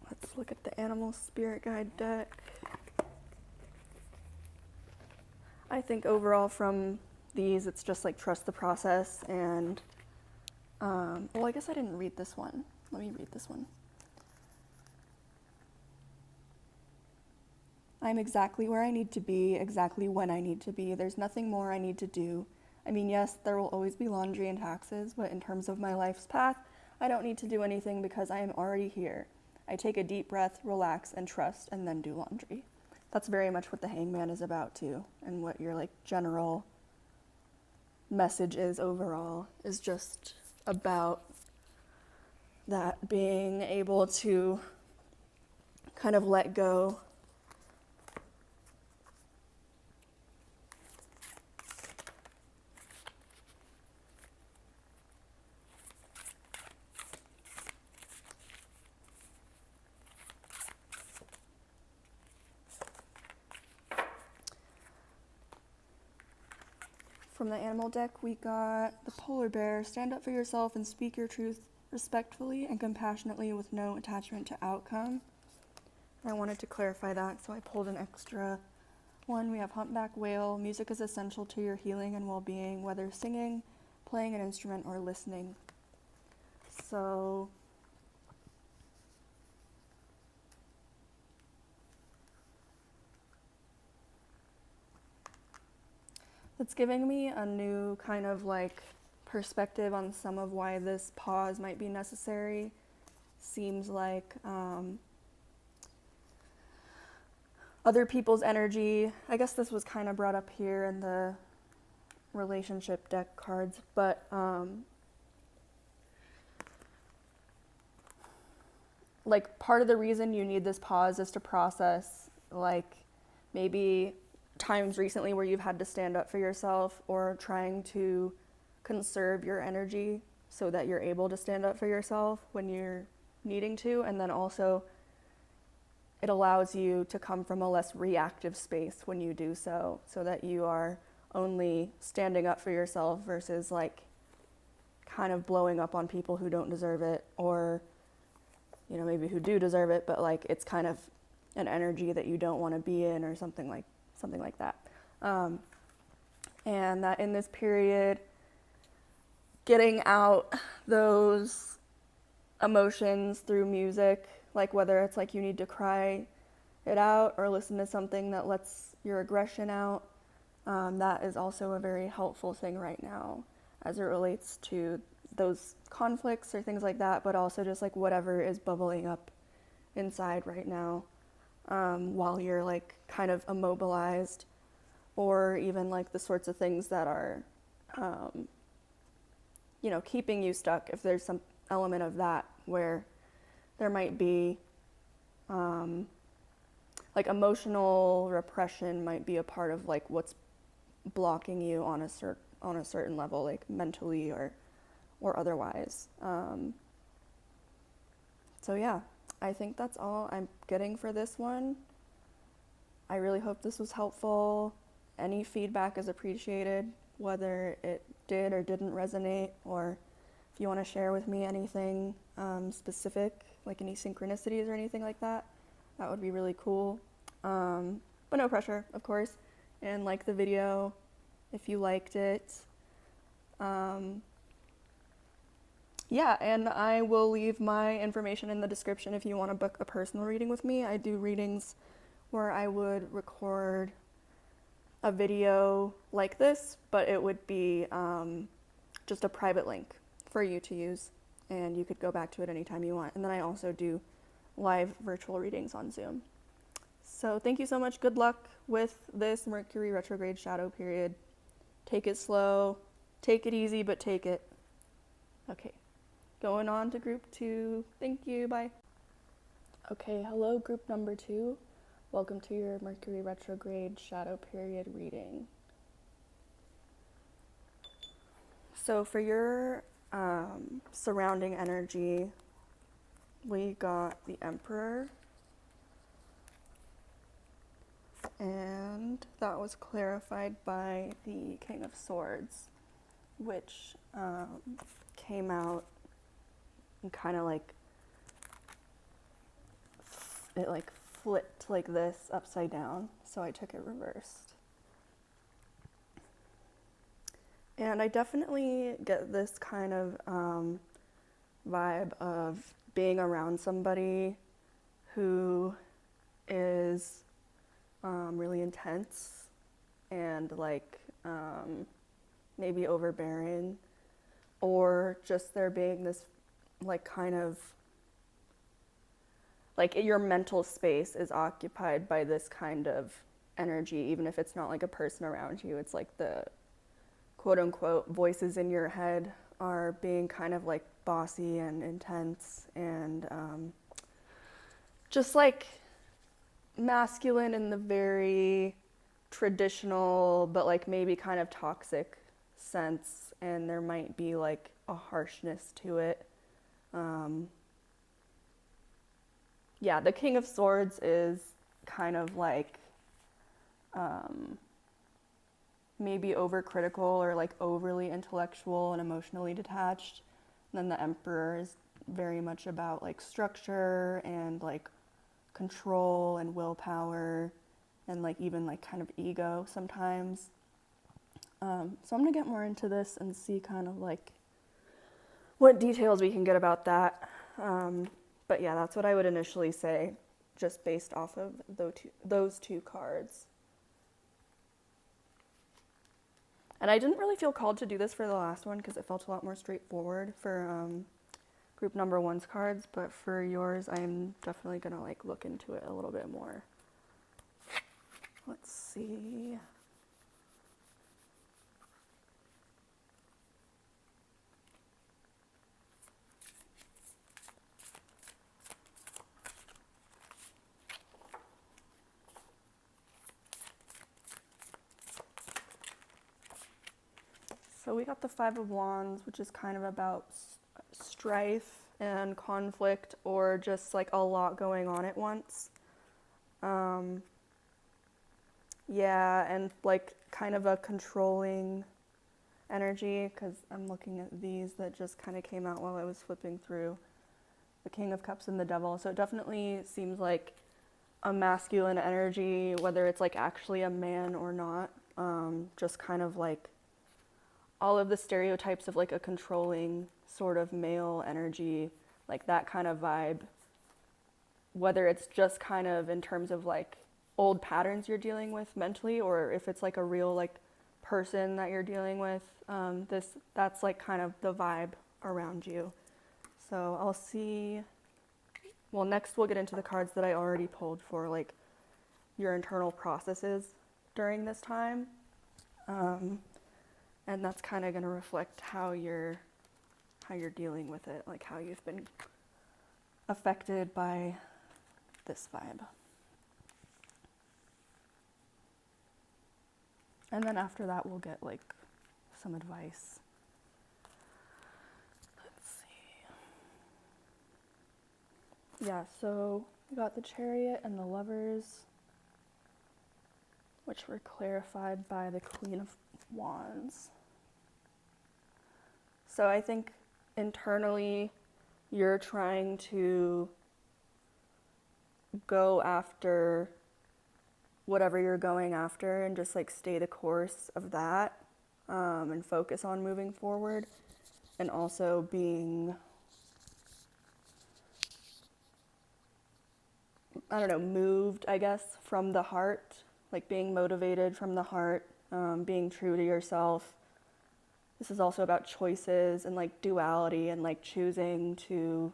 let's look at the animal spirit guide deck. I think overall from these, it's just like trust the process and, well, I guess I didn't read this one. Let me read this one. I'm exactly where I need to be, exactly when I need to be. There's nothing more I need to do. I mean, yes, there will always be laundry and taxes, but in terms of my life's path, I don't need to do anything because I am already here. I take a deep breath, relax, and trust, and then do laundry. That's very much what the Hangman is about too, and what your like general message is overall, is just about that being able to kind of let go. From the animal deck, we got the polar bear. Stand up for yourself and speak your truth respectfully and compassionately with no attachment to outcome. I wanted to clarify that, so I pulled an extra one. We have humpback whale. Music is essential to your healing and well-being, whether singing, playing an instrument, or listening. So it's giving me a new kind of like perspective on some of why this pause might be necessary. Seems like other people's energy, I guess this was kind of brought up here in the relationship deck cards, but like part of the reason you need this pause is to process like maybe times recently where you've had to stand up for yourself or trying to conserve your energy so that you're able to stand up for yourself when you're needing to. And then also it allows you to come from a less reactive space when you do so that you are only standing up for yourself versus like kind of blowing up on people who don't deserve it, or you know, maybe who do deserve it, but like it's kind of an energy that you don't want to be in, or something like that. And that in this period, getting out those emotions through music, like whether it's like you need to cry it out or listen to something that lets your aggression out, that is also a very helpful thing right now as it relates to those conflicts or things like that, but also just like whatever is bubbling up inside right now, while you're like kind of immobilized, or even like the sorts of things that are, you know, keeping you stuck. If there's some element of that where there might be, like emotional repression might be a part of like what's blocking you on a certain level, like mentally or otherwise. So yeah, I think that's all I'm getting for this one. I really hope this was helpful. Any feedback is appreciated, whether it did or didn't resonate, or if you want to share with me anything specific, like any synchronicities or anything like that, that would be really cool. But no pressure, of course. And like the video if you liked it. Yeah, and I will leave my information in the description if you want to book a personal reading with me. I do readings where I would record a video like this, but it would be just a private link for you to use, and you could go back to it anytime you want. And then I also do live virtual readings on Zoom. So thank you so much. Good luck with this Mercury retrograde shadow period. Take it slow, take it easy, but take it. Okay, going on to group 2. Thank you, bye. Okay, hello group number 2. Welcome to your Mercury retrograde shadow period reading. So for your surrounding energy, we got the Emperor, and that was clarified by the King of Swords, which came out and kind of like, it like flipped like this upside down, so I took it reversed. And I definitely get this kind of vibe of being around somebody who is really intense and like maybe overbearing, or just there being this like kind of like your mental space is occupied by this kind of energy, even if it's not like a person around you. It's like the quote unquote voices in your head are being kind of like bossy and intense and just like masculine in the very traditional but like maybe kind of toxic sense, and there might be like a harshness to it. Yeah, the King of Swords is kind of like maybe overcritical or like overly intellectual and emotionally detached. And then the Emperor is very much about like structure and like control and willpower and like even like kind of ego sometimes. So I'm gonna get more into this and see kind of like what details we can get about that. But yeah, that's what I would initially say, just based off of those two cards. And I didn't really feel called to do this for the last one because it felt a lot more straightforward for group number 1's cards, but for yours, I'm definitely gonna like look into it a little bit more. Let's see. So we got the Five of Wands, which is kind of about strife and conflict, or just like a lot going on at once. Yeah, and like kind of a controlling energy, because I'm looking at these that just kind of came out while I was flipping through the King of Cups and the Devil. So it definitely seems like a masculine energy, whether it's like actually a man or not. Just kind of like all of the stereotypes of like a controlling sort of male energy, like that kind of vibe, whether it's just kind of in terms of like old patterns you're dealing with mentally, or if it's like a real like person that you're dealing with. That's like kind of the vibe around you. So I'll see, well, next we'll get into the cards that I already pulled for like your internal processes during this time. And that's kind of going to reflect how you're dealing with it, like how you've been affected by this vibe. And then after that, we'll get like some advice. Let's see. Yeah, so we got the Chariot and the Lovers, which were clarified by the Queen of Wands. So I think internally you're trying to go after whatever you're going after and just like stay the course of that, and focus on moving forward, and also being, I don't know, moved, I guess, from the heart, like being motivated from the heart, being true to yourself. This is also about choices and like duality and like choosing to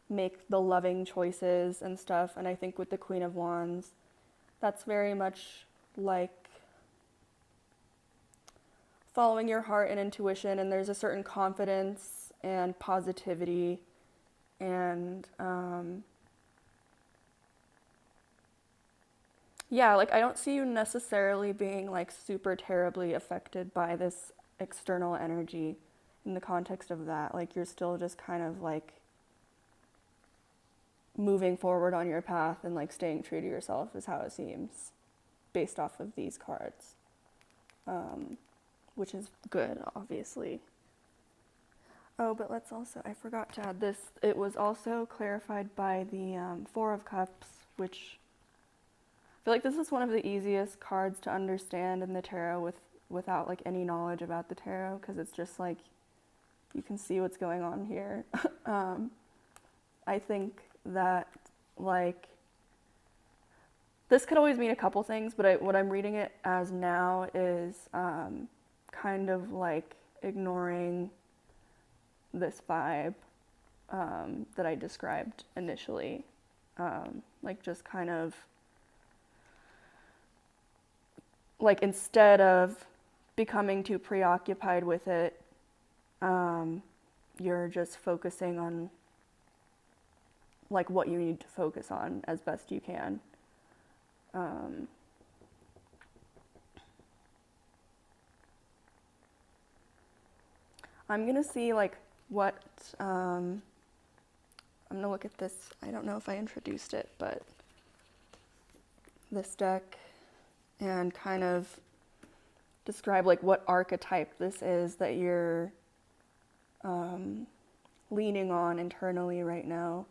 make the loving choices and stuff. And I think with the Queen of Wands, that's very much like following your heart and intuition, and there's a certain confidence and positivity and yeah, like I don't see you necessarily being like super terribly affected by this external energy in the context of that. Like you're still just kind of like moving forward on your path and like staying true to yourself is how it seems based off of these cards, which is good, obviously. Oh, but let's also, I forgot to add this, it was also clarified by the Four of Cups, which I feel like this is one of the easiest cards to understand in the tarot without like any knowledge about the tarot, because it's just like you can see what's going on here. I think that like this could always mean a couple things, but what I'm reading it as now is kind of like ignoring this vibe that I described initially, like just kind of like instead of becoming too preoccupied with it, you're just focusing on like what you need to focus on as best you can. I'm gonna see like what, I'm gonna look at this, I don't know if I introduced it, but this deck, and kind of describe like what archetype this is that you're leaning on internally right now,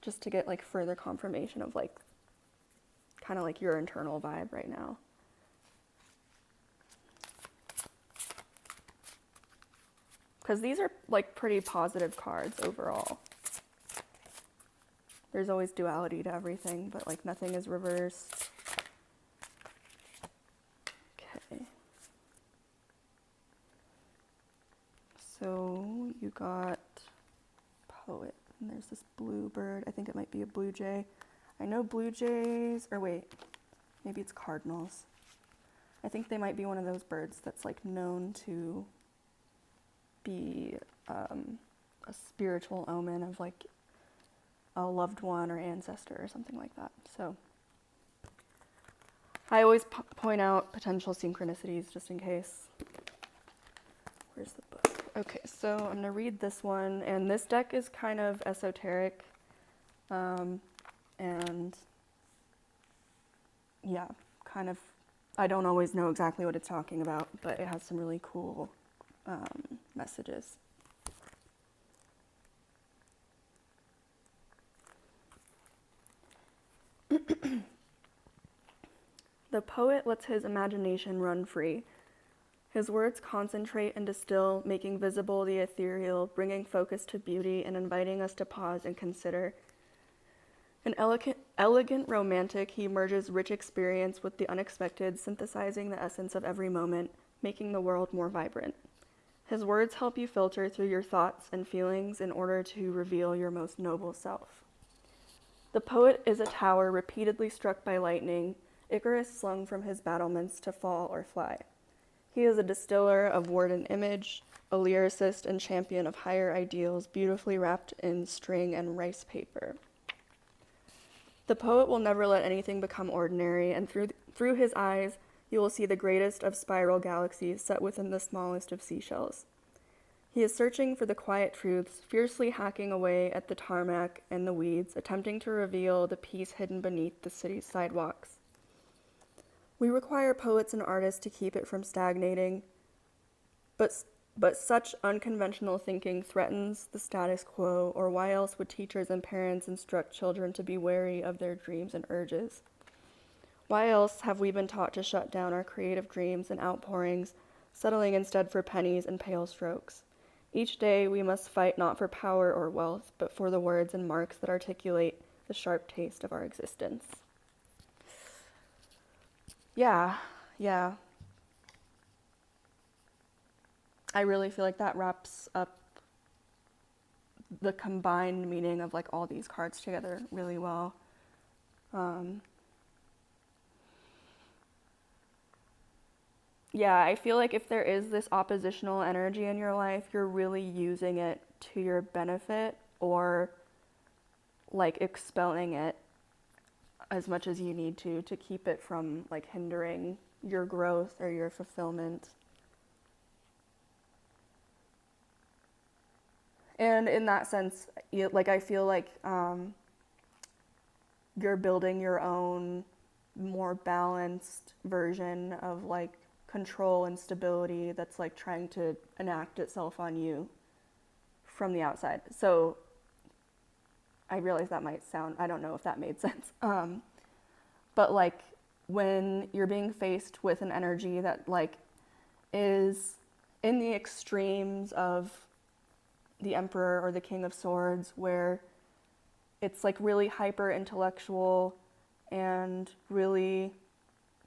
just to get like further confirmation of like kind of like your internal vibe right now. Because these are like pretty positive cards overall. There's always duality to everything, but like nothing is reversed. Okay. So you got Poet, and there's this blue bird. I think it might be a blue jay. I know blue jays, or wait, maybe it's cardinals. I think they might be one of those birds that's like known to be a spiritual omen of like a loved one or ancestor or something like that. So I always point out potential synchronicities just in case. Where's the book? Okay, so I'm going to read this one, and this deck is kind of esoteric, and yeah, kind of, I don't always know exactly what it's talking about, but it has some really cool messages. The poet lets his imagination run free. His words concentrate and distill, making visible the ethereal, bringing focus to beauty, and inviting us to pause and consider. An elegant romantic, he merges rich experience with the unexpected, synthesizing the essence of every moment, making the world more vibrant. His words help you filter through your thoughts and feelings in order to reveal your most noble self. The poet is a tower repeatedly struck by lightning, Icarus slung from his battlements to fall or fly. He is a distiller of word and image, a lyricist and champion of higher ideals, beautifully wrapped in string and rice paper. The poet will never let anything become ordinary, and through his eyes, you will see the greatest of spiral galaxies set within the smallest of seashells. He is searching for the quiet truths, fiercely hacking away at the tarmac and the weeds, attempting to reveal the peace hidden beneath the city's sidewalks. We require poets and artists to keep it from stagnating, but such unconventional thinking threatens the status quo, or why else would teachers and parents instruct children to be wary of their dreams and urges? Why else have we been taught to shut down our creative dreams and outpourings, settling instead for pennies and pale strokes? Each day we must fight not for power or wealth, but for the words and marks that articulate the sharp taste of our existence. Yeah. I really feel like that wraps up the combined meaning of like all these cards together really well. Yeah, I feel like if there is this oppositional energy in your life, you're really using it to your benefit, or like expelling it as much as you need to keep it from like hindering your growth or your fulfillment. And in that sense, I feel like you're building your own more balanced version of like control and stability that's like trying to enact itself on you from the outside. So I realize that might sound, I don't know if that made sense. But like when you're being faced with an energy that like is in the extremes of the Emperor or the King of Swords, where it's like really hyper intellectual and really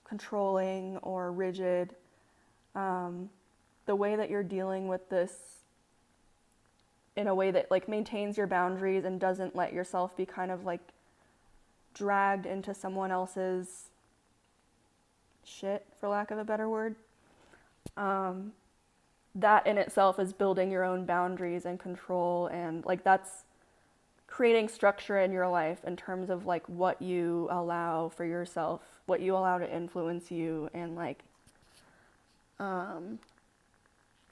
controlling or rigid, the way that you're dealing with this in a way that like maintains your boundaries and doesn't let yourself be kind of like dragged into someone else's shit, for lack of a better word, that in itself is building your own boundaries and control, and like that's creating structure in your life in terms of like what you allow for yourself, what you allow to influence you, and like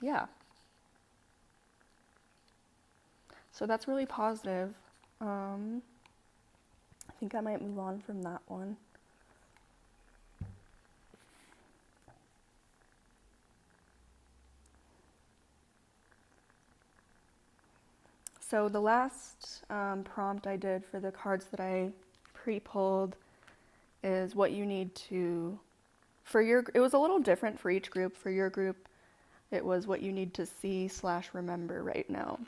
yeah. So that's really positive. I think I might move on from that one. So the last prompt I did for the cards that I pre-pulled is what you need to, it was a little different for each group. For your group, it was what you need to see/remember right now.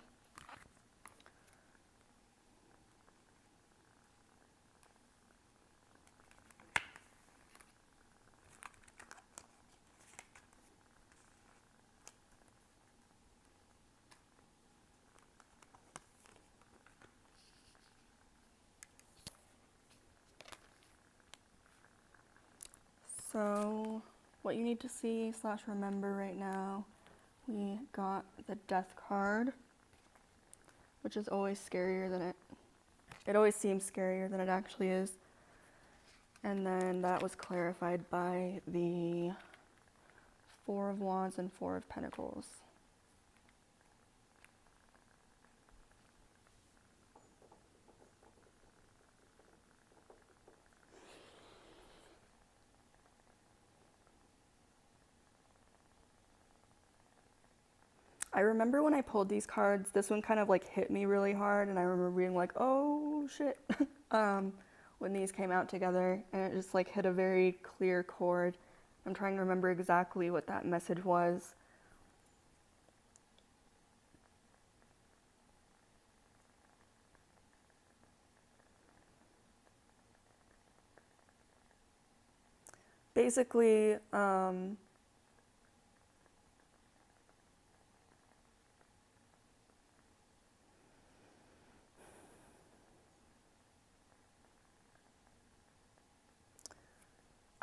So what you need to see/remember right now, we got the Death card, which is always scarier than it always seems scarier than it actually is. And then that was clarified by the Four of Wands and Four of Pentacles. I remember when I pulled these cards, this one kind of like hit me really hard, and I remember being like, oh shit, when these came out together, and it just like hit a very clear chord. I'm trying to remember exactly what that message was. Basically,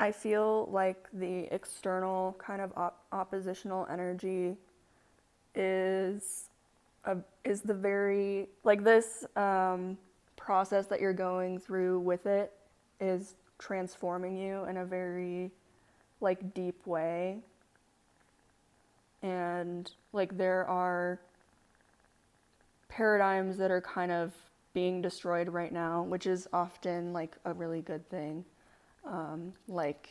I feel like the external kind of oppositional energy is the very, like, this process that you're going through with it is transforming you in a very like deep way. And like there are paradigms that are kind of being destroyed right now, which is often like a really good thing. Like,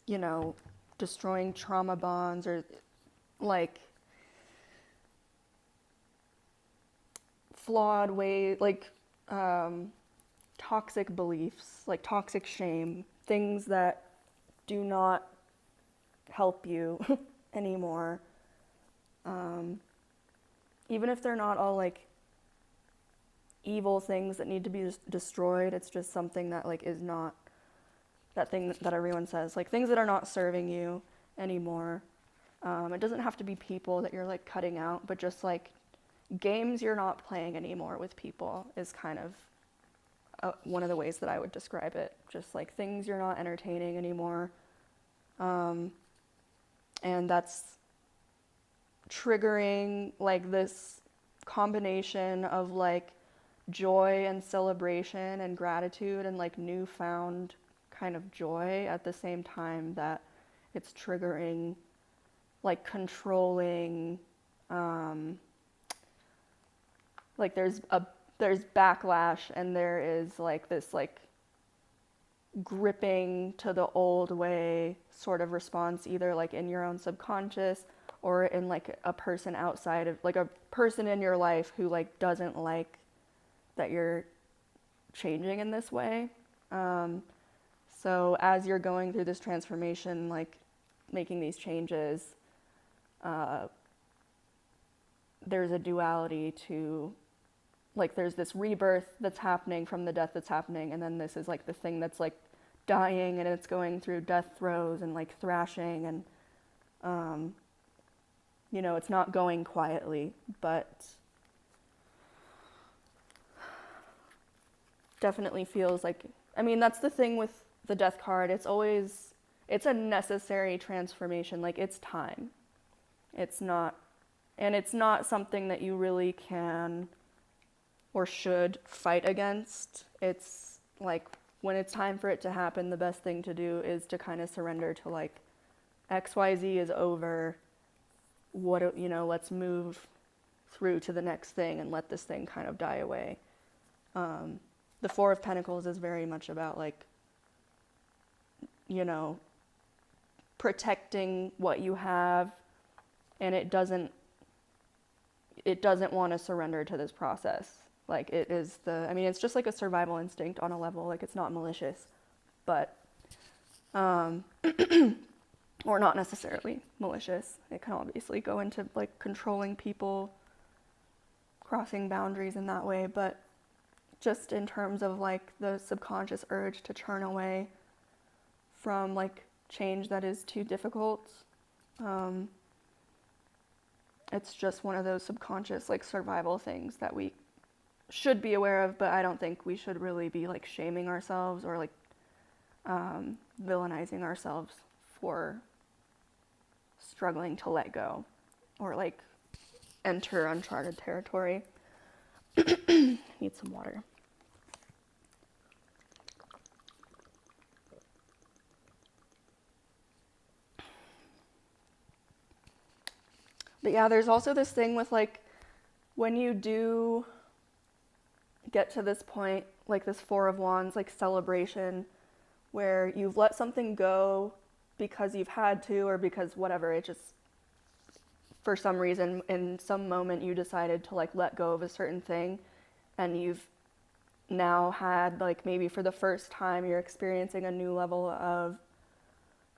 you know, destroying trauma bonds, or like flawed way, like toxic beliefs, like toxic shame, things that do not help you anymore. Even if they're not all like evil things that need to be destroyed, it's just something that like is not that thing that everyone says, like things that are not serving you anymore. It doesn't have to be people that you're like cutting out, but just like games you're not playing anymore with people is kind of one of the ways that I would describe it. Just like things you're not entertaining anymore. And that's triggering like this combination of like joy and celebration and gratitude and like newfound kind of joy at the same time that it's triggering like controlling, like there's backlash, and there is like this like gripping to the old way sort of response, either like in your own subconscious or in like a person outside of, like a person in your life who like doesn't like that you're changing in this way. So as you're going through this transformation, like making these changes, there's a duality to, like there's this rebirth that's happening from the death that's happening, and then this is like the thing that's like dying and it's going through death throes and like thrashing, and you know, it's not going quietly, but definitely feels like, I mean, that's the thing with the death card. It's a necessary transformation. Like it's time. It's not something that you really can or should fight against. It's like when it's time for it to happen, the best thing to do is to kind of surrender to like XYZ is over. What, you know, let's move through to the next thing and let this thing kind of die away. The Four of Pentacles is very much about like, you know, protecting what you have, and it doesn't want to surrender to this process. Like it is it's just like a survival instinct on a level, like it's not malicious, but or not necessarily malicious. It can obviously go into like controlling people, crossing boundaries in that way, but just in terms of like the subconscious urge to turn away from like change that is too difficult. It's just one of those subconscious like survival things that we should be aware of, but I don't think we should really be like shaming ourselves or like villainizing ourselves for struggling to let go or like enter uncharted territory. Need some water. But yeah, there's also this thing with like, when you do get to this point, like this Four of Wands, like celebration, where you've let something go because you've had to, or because whatever, it just, for some reason, in some moment you decided to like let go of a certain thing, and you've now had, like, maybe for the first time you're experiencing a new level of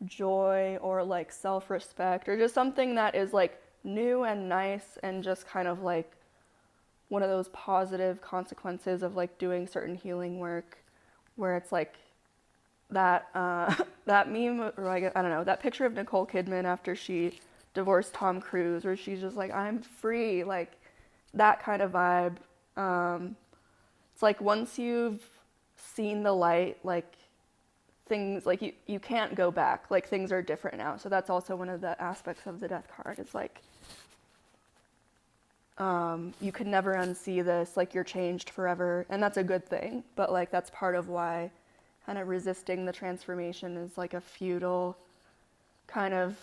joy or like self-respect, or just something that is like new and nice, and just kind of like one of those positive consequences of like doing certain healing work, where it's like that that meme, or like, I don't know, that picture of Nicole Kidman after she divorced Tom Cruise, where she's just like, I'm free, like that kind of vibe. It's like once you've seen the light, like things, like you can't go back, like things are different now. So that's also one of the aspects of the death card. It's like you can never unsee this, like you're changed forever, and that's a good thing, but like that's part of why kind of resisting the transformation is like a futile kind of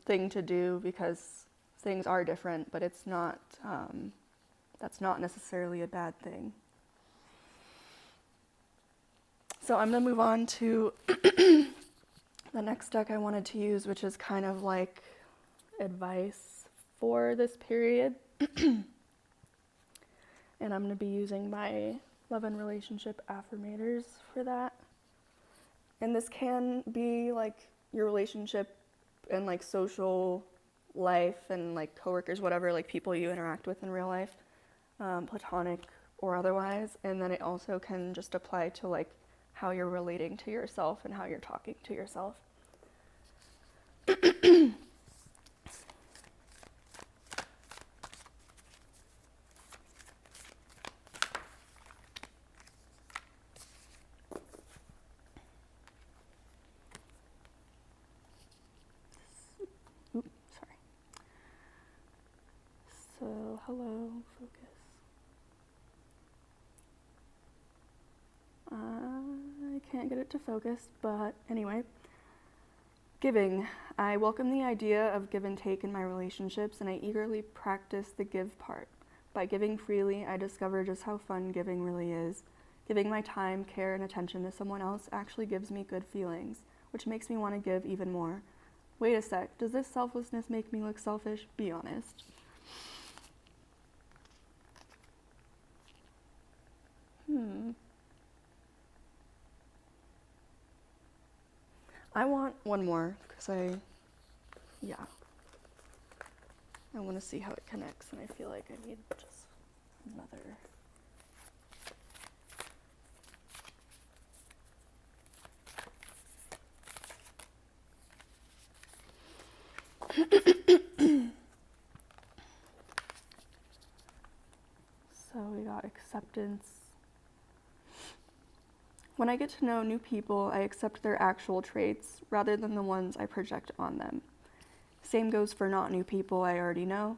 thing to do, because things are different, but it's not, that's not necessarily a bad thing. So I'm going to move on to the next deck I wanted to use, which is kind of like advice for this period. And I'm going to be using my love and relationship affirmators for that. And this can be like your relationship and like social life and like coworkers, whatever, like people you interact with in real life, platonic or otherwise. And then it also can just apply to like how you're relating to yourself and how you're talking to yourself. Oops, sorry. So, hello, focus. I can't get it to focus, but anyway. Giving. I welcome the idea of give and take in my relationships, and I eagerly practice the give part. By giving freely, I discover just how fun giving really is. Giving my time, care, and attention to someone else actually gives me good feelings, which makes me want to give even more. Wait a sec, does this selflessness make me look selfish? Be honest. I want one more, because I want to see how it connects, and I feel like I need just another. So we got acceptance. When I get to know new people, I accept their actual traits rather than the ones I project on them. Same goes for not new people I already know.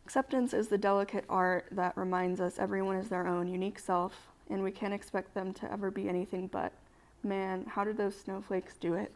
Acceptance is the delicate art that reminds us everyone is their own unique self, and we can't expect them to ever be anything but. Man, how did those snowflakes do it?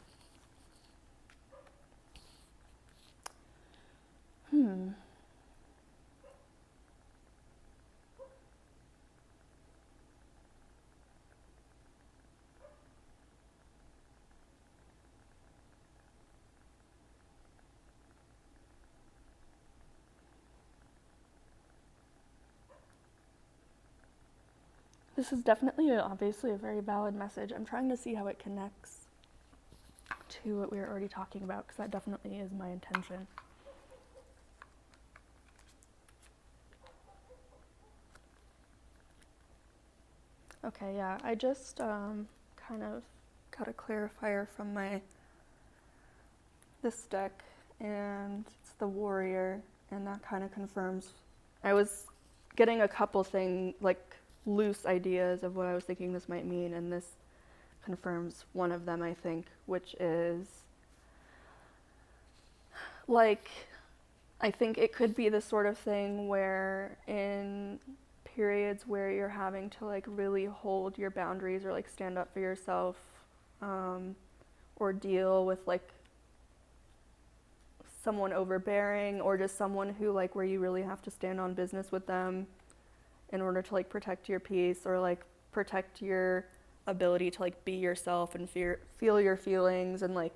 This is definitely, obviously, a very valid message. I'm trying to see how it connects to what we were already talking about, because that definitely is my intention. Okay, yeah, I just kind of got a clarifier from this deck, and it's the Warrior, and that kind of confirms. I was getting a couple like loose ideas of what I was thinking this might mean, and this confirms one of them, I think, which is like, I think it could be the sort of thing where in periods where you're having to like really hold your boundaries or like stand up for yourself, or deal with like someone overbearing, or just someone who like where you really have to stand on business with them in order to like protect your peace, or like protect your ability to like be yourself and feel your feelings and like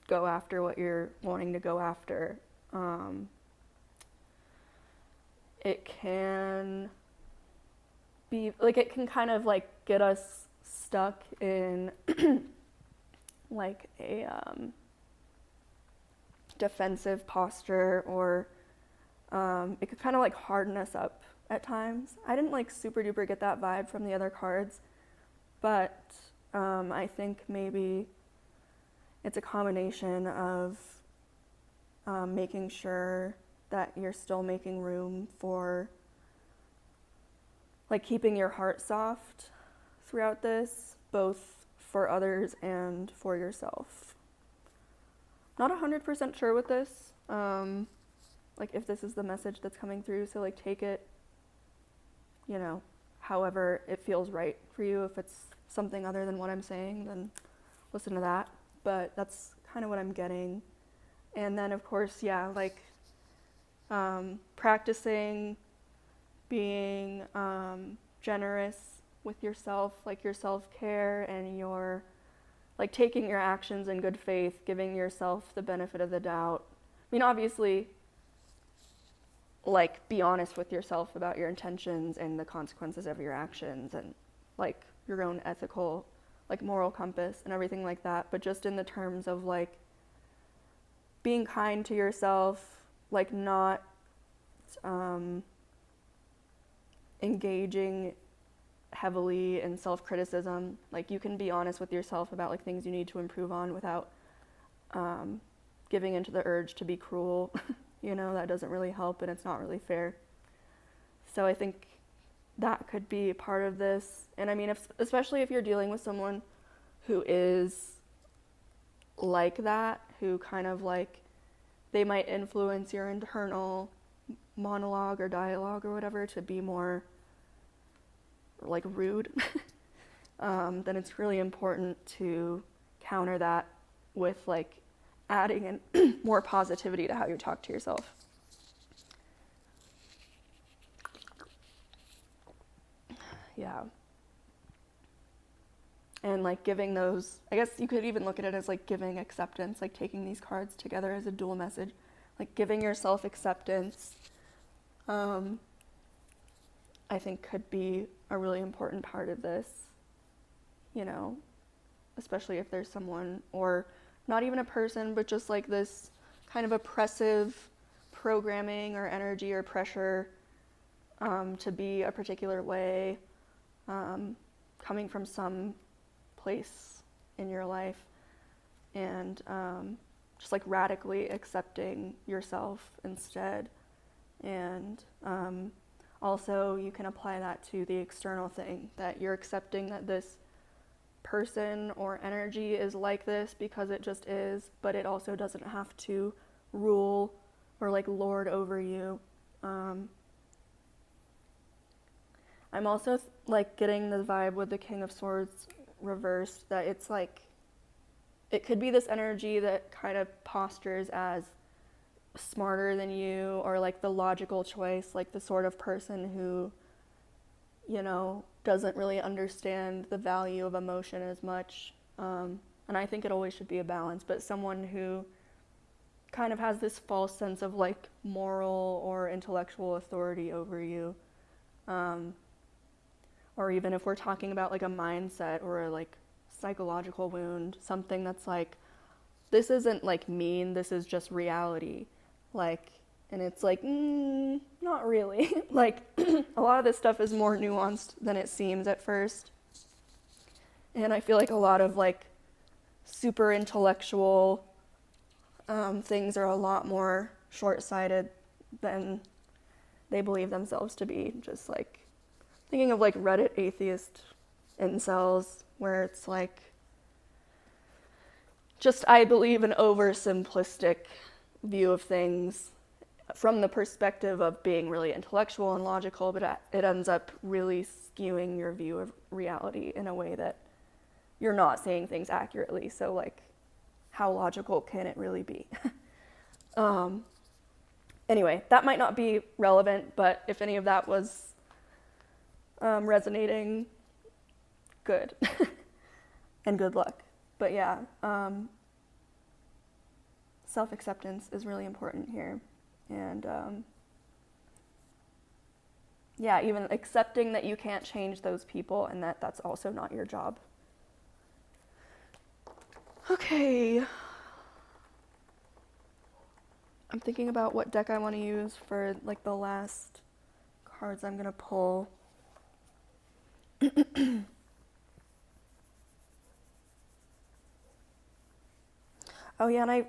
go after what you're wanting to go after. It can be like, it can kind of like get us stuck in like a defensive posture, or it could kind of like harden us up at times. I didn't like super duper get that vibe from the other cards, but I think maybe it's a combination of making sure that you're still making room for like keeping your heart soft throughout this, both for others and for yourself. Not 100% sure with this, like if this is the message that's coming through, so like take it, you know, however it feels right for you. If it's something other than what I'm saying, then listen to that, but that's kind of what I'm getting. And then of course, yeah, like practicing being generous with yourself, like your self-care and your like taking your actions in good faith, giving yourself the benefit of the doubt. I mean, obviously, like be honest with yourself about your intentions and the consequences of your actions, and like your own ethical, like moral compass and everything like that. But just in the terms of like being kind to yourself, like not engaging heavily in self-criticism. Like you can be honest with yourself about like things you need to improve on without giving into the urge to be cruel. You know, that doesn't really help and it's not really fair. So I think that could be part of this. And I mean, especially if you're dealing with someone who is like that, who kind of like, they might influence your internal monologue or dialogue or whatever to be more like rude, then it's really important to counter that with like adding in more positivity to how you talk to yourself. Yeah. And like giving those, I guess you could even look at it as like giving acceptance, like taking these cards together as a dual message, like giving yourself acceptance, I think could be a really important part of this, you know, especially if there's someone, or not even a person, but just like this kind of oppressive programming or energy or pressure to be a particular way, coming from some place in your life, and just like radically accepting yourself instead. And also you can apply that to the external thing, that you're accepting that this person or energy is like this because it just is, but it also doesn't have to rule or like lord over you. I'm also like getting the vibe with the King of Swords reversed that it's like, it could be this energy that kind of postures as smarter than you, or like the logical choice, like the sort of person who, you know, doesn't really understand the value of emotion as much. And I think it always should be a balance, but someone who kind of has this false sense of like moral or intellectual authority over you. Or even if we're talking about like a mindset or a like psychological wound, something that's like, this isn't like mean, this is just reality. Like, and it's like, not really. Like, a lot of this stuff is more nuanced than it seems at first. And I feel like a lot of like super intellectual things are a lot more short-sighted than they believe themselves to be. Just like thinking of like Reddit atheist incels, where it's like, just I believe an oversimplistic view of things from the perspective of being really intellectual and logical, but it ends up really skewing your view of reality in a way that you're not seeing things accurately. So like, how logical can it really be? Anyway, that might not be relevant, but if any of that was resonating, good. And good luck. But yeah, self-acceptance is really important here. And yeah, even accepting that you can't change those people and that that's also not your job. Okay. I'm thinking about what deck I want to use for like the last cards I'm going to pull. Oh yeah, and I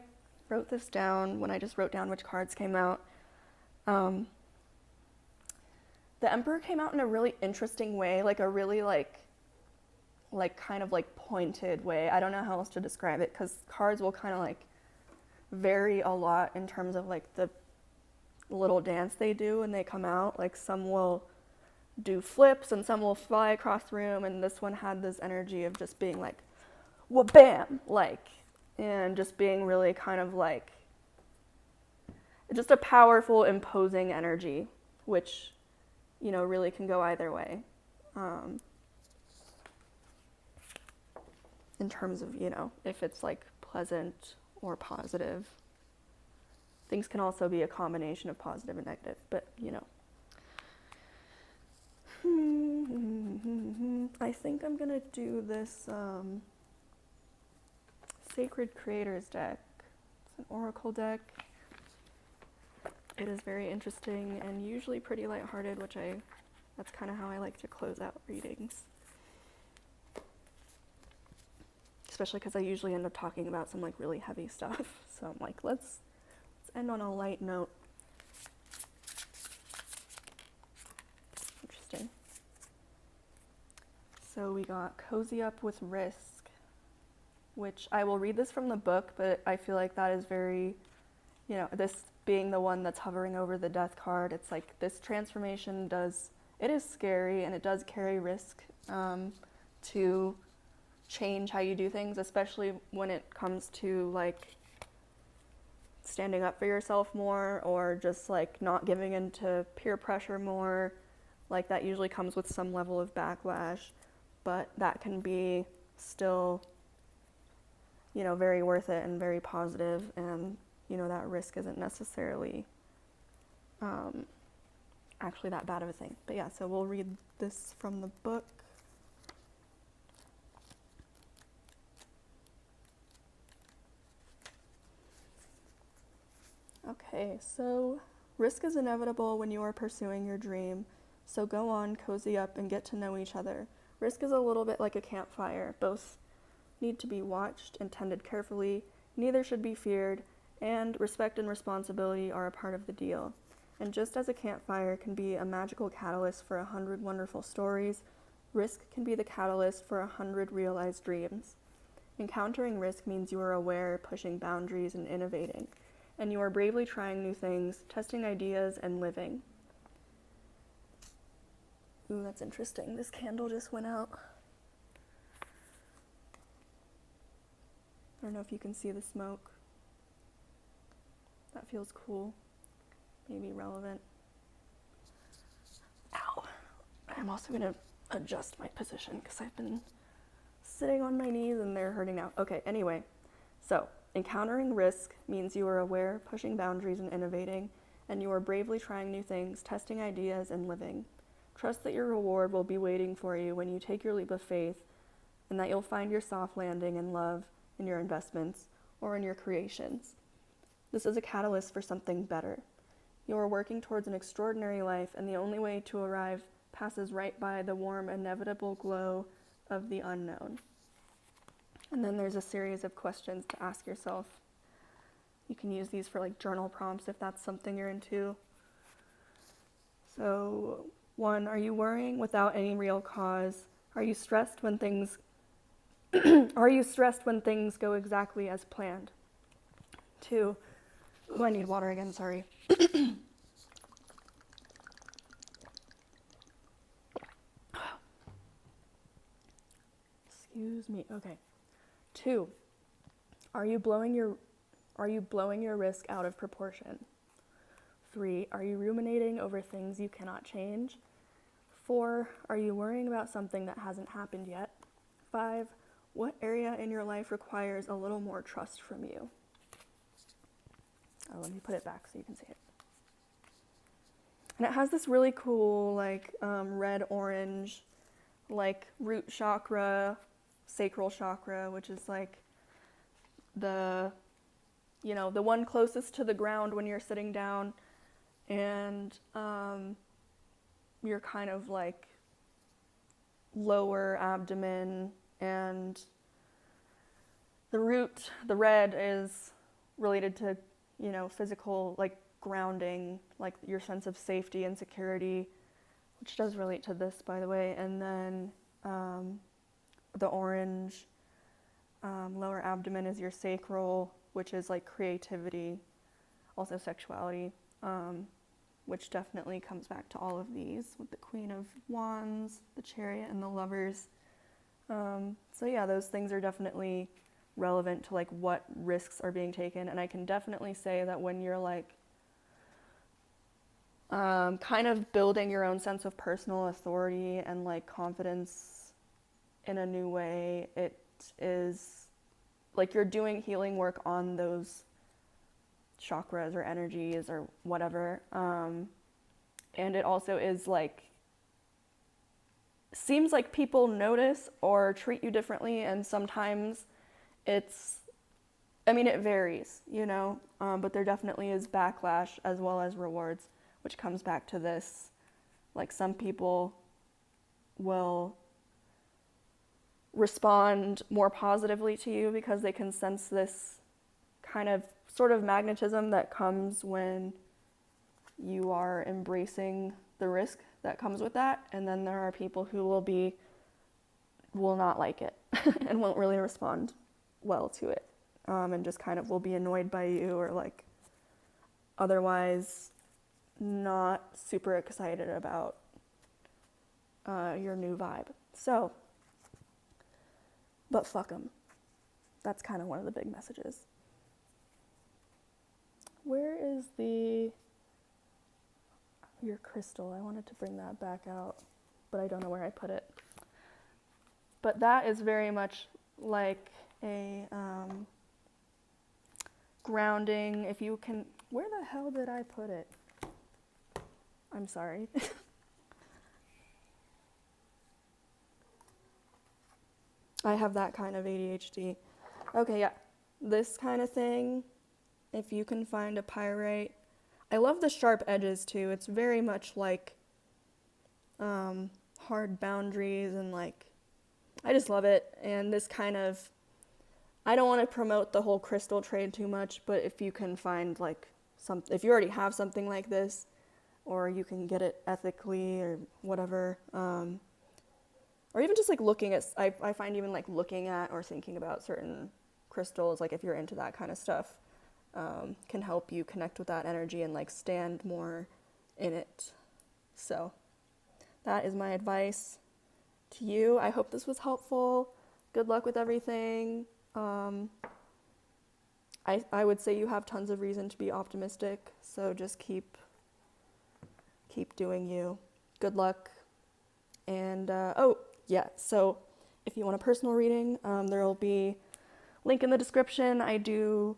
wrote this down when I just wrote down which cards came out. The Emperor came out in a really interesting way, like a really like kind of like pointed way. I don't know how else to describe it because cards will kind of like vary a lot in terms of like the little dance they do when they come out. Like some will do flips and some will fly across the room, and this one had this energy of just being like, wha bam, like, and just being really kind of like just a powerful, imposing energy, which, you know, really can go either way. In terms of, you know, if it's like pleasant or positive. Things can also be a combination of positive and negative, but you know. I think I'm gonna do this Sacred Creators deck. It's an oracle deck. It is very interesting and usually pretty lighthearted, that's kind of how I like to close out readings. Especially because I usually end up talking about some like really heavy stuff. So I'm like, let's end on a light note. Interesting. So we got Cozy Up with Risk, which I will read this from the book, but I feel like that is very, you know, this being the one that's hovering over the death card, it's like this transformation it is scary and it does carry risk to change how you do things, especially when it comes to like standing up for yourself more or just like not giving into peer pressure more. Like that usually comes with some level of backlash, but that can be still, you know, very worth it and very positive, and you know that risk isn't necessarily actually that bad of a thing. But yeah, so we'll read this from the book. Okay, so risk is inevitable when you are pursuing your dream, so go on, cozy up, and get to know each other. Risk is a little bit like a campfire. Both need to be watched and tended carefully, neither should be feared, and respect and responsibility are a part of the deal. And just as a campfire can be a magical catalyst for 100 wonderful stories, risk can be the catalyst for 100 realized dreams. Encountering risk means you are aware, pushing boundaries, and innovating. And you are bravely trying new things, testing ideas, and living. Ooh, that's interesting. This candle just went out. I don't know if you can see the smoke. That feels cool. Maybe relevant. Ow. I'm also going to adjust my position because I've been sitting on my knees and they're hurting now. Okay, anyway. So, encountering risk means you are aware, pushing boundaries, and innovating, and you are bravely trying new things, testing ideas, and living. Trust that your reward will be waiting for you when you take your leap of faith, and that you'll find your soft landing in love, in your investments, or in your creations. This is a catalyst for something better. You are working towards an extraordinary life, and the only way to arrive passes right by the warm, inevitable glow of the unknown. And then there's a series of questions to ask yourself. You can use these for like journal prompts if that's something you're into. So, 1, are you worrying without any real cause? Are you stressed when things go exactly as planned? 2, I need water again, sorry. Excuse me. Okay. 2, are you blowing your Are you blowing your risk out of proportion? 3, are you ruminating over things you cannot change? 4, are you worrying about something that hasn't happened yet? 5, what area in your life requires a little more trust from you? Oh, let me put it back so you can see it. And it has this really cool, like, red-orange, like, root chakra, sacral chakra, which is, like, the, you know, the one closest to the ground when you're sitting down, and you're kind of, like, lower abdomen, and the root, the red, is related to, you know, physical, like, grounding, like your sense of safety and security, which does relate to this, by the way. And then the orange, lower abdomen, is your sacral, which is like creativity, also sexuality, which definitely comes back to all of these with the Queen of Wands, the Chariot, and the Lovers. So yeah, those things are definitely relevant to like what risks are being taken. And I can definitely say that when you're like kind of building your own sense of personal authority and like confidence in a new way, it is like you're doing healing work on those chakras or energies or whatever. And it also is like, seems like people notice or treat you differently, and sometimes it's, I mean, it varies, you know, but there definitely is backlash as well as rewards, which comes back to this, like some people will respond more positively to you because they can sense this kind of sort of magnetism that comes when you are embracing the risk that comes with that. And then there are people who will not like it and won't really respond well to it, and just kind of will be annoyed by you or like otherwise not super excited about your new vibe. So, but fuck 'em. That's kind of one of the big messages. Where is your crystal? I wanted to bring that back out, but I don't know where I put it. But that is very much like a grounding, if you can, where the hell did I put it? I'm sorry. I have that kind of ADHD. Okay, yeah. This kind of thing, if you can find a pyrite. I love the sharp edges too. It's very much like hard boundaries and like, I just love it. And this kind of, I don't want to promote the whole crystal trade too much, but if you can find like if you already have something like this, or you can get it ethically or whatever, or even just like looking at, I find even like looking at or thinking about certain crystals, like if you're into that kind of stuff, can help you connect with that energy and like stand more in it. So that is my advice to you. I hope this was helpful. Good luck with everything. I would say you have tons of reason to be optimistic, so just keep doing you. Good luck. And so if you want a personal reading, there will be link in the description. I do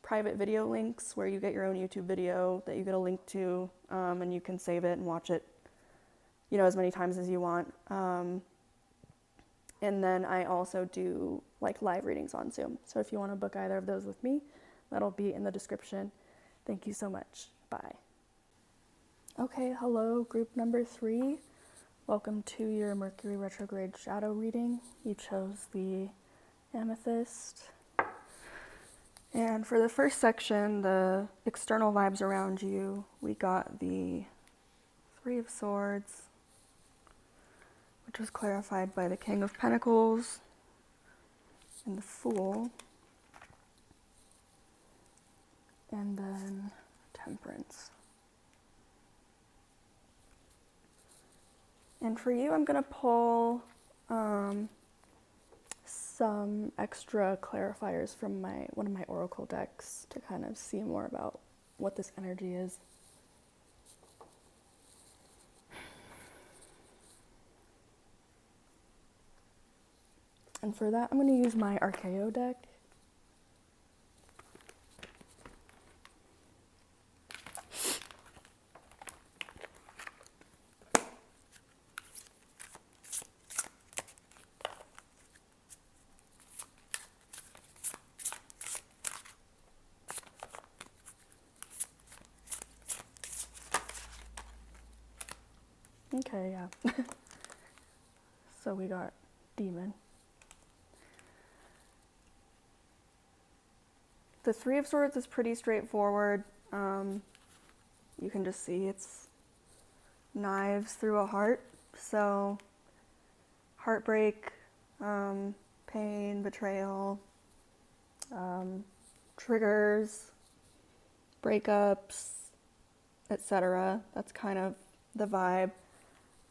private video links where you get your own YouTube video that you get a link to, and you can save it and watch it, you know, as many times as you want. And then I also do like live readings on Zoom. So if you want to book either of those with me, that'll be in the description. Thank you so much. Bye. Okay, hello, group number 3. Welcome to your Mercury retrograde shadow reading. You chose the amethyst. And for the first section, the external vibes around you, we got the 3 of Swords, which was clarified by the King of Pentacles and the Fool, and then Temperance. And for you, I'm going to pull some extra clarifiers from one of my oracle decks to kind of see more about what this energy is. And for that, I'm going to use my archeo deck. Okay, yeah. So we got demon. The Three of Swords is pretty straightforward. You can just see it's knives through a heart. So heartbreak, pain, betrayal, triggers, breakups, etc. That's kind of the vibe.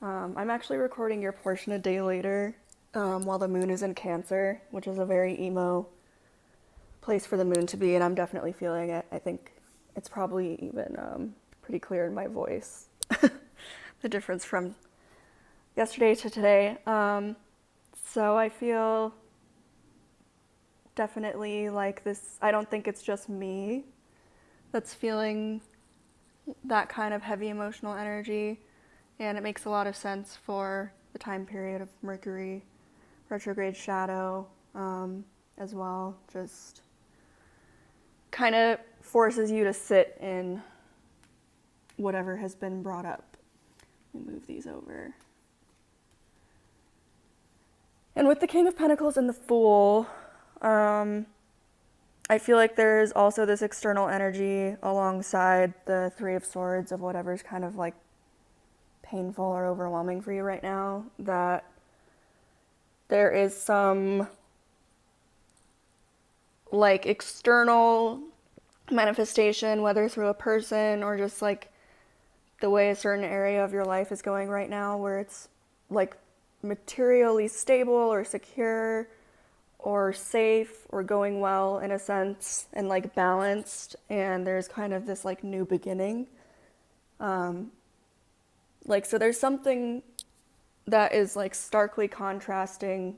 I'm actually recording your portion a day later while the moon is in Cancer, which is a very emo place for the moon to be, and I'm definitely feeling it. I think it's probably even pretty clear in my voice, the difference from yesterday to today. So I feel definitely like this. I don't think it's just me that's feeling that kind of heavy emotional energy, and it makes a lot of sense for the time period of Mercury retrograde shadow as well. Just kind of forces you to sit in whatever has been brought up. Let me move these over. And with the King of Pentacles and the Fool, I feel like there's also this external energy alongside the Three of Swords of whatever's kind of like painful or overwhelming for you right now, that there is some like external manifestation, whether through a person or just like the way a certain area of your life is going right now, where it's like materially stable or secure or safe or going well in a sense and like balanced, and there's kind of this like new beginning. Like, so there's something that is like starkly contrasting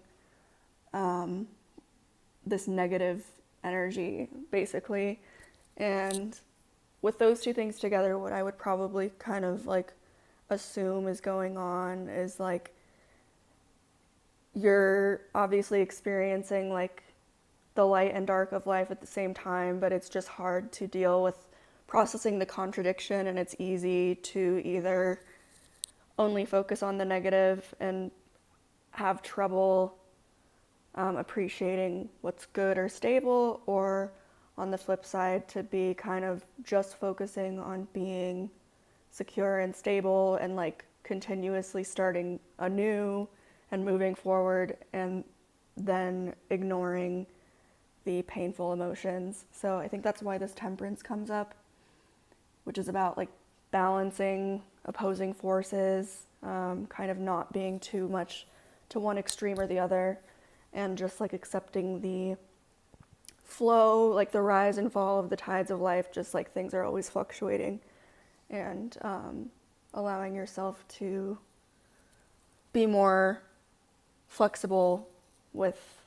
this negative energy, basically. And with those two things together, what I would probably kind of like assume is going on is like you're obviously experiencing like the light and dark of life at the same time, but it's just hard to deal with processing the contradiction, and it's easy to either only focus on the negative and have trouble appreciating what's good or stable, or on the flip side, to be kind of just focusing on being secure and stable and like continuously starting anew and moving forward, and then ignoring the painful emotions. So I think that's why this Temperance comes up, which is about like balancing opposing forces, kind of not being too much to one extreme or the other, and just like accepting the flow, like the rise and fall of the tides of life, just like things are always fluctuating, and allowing yourself to be more flexible with,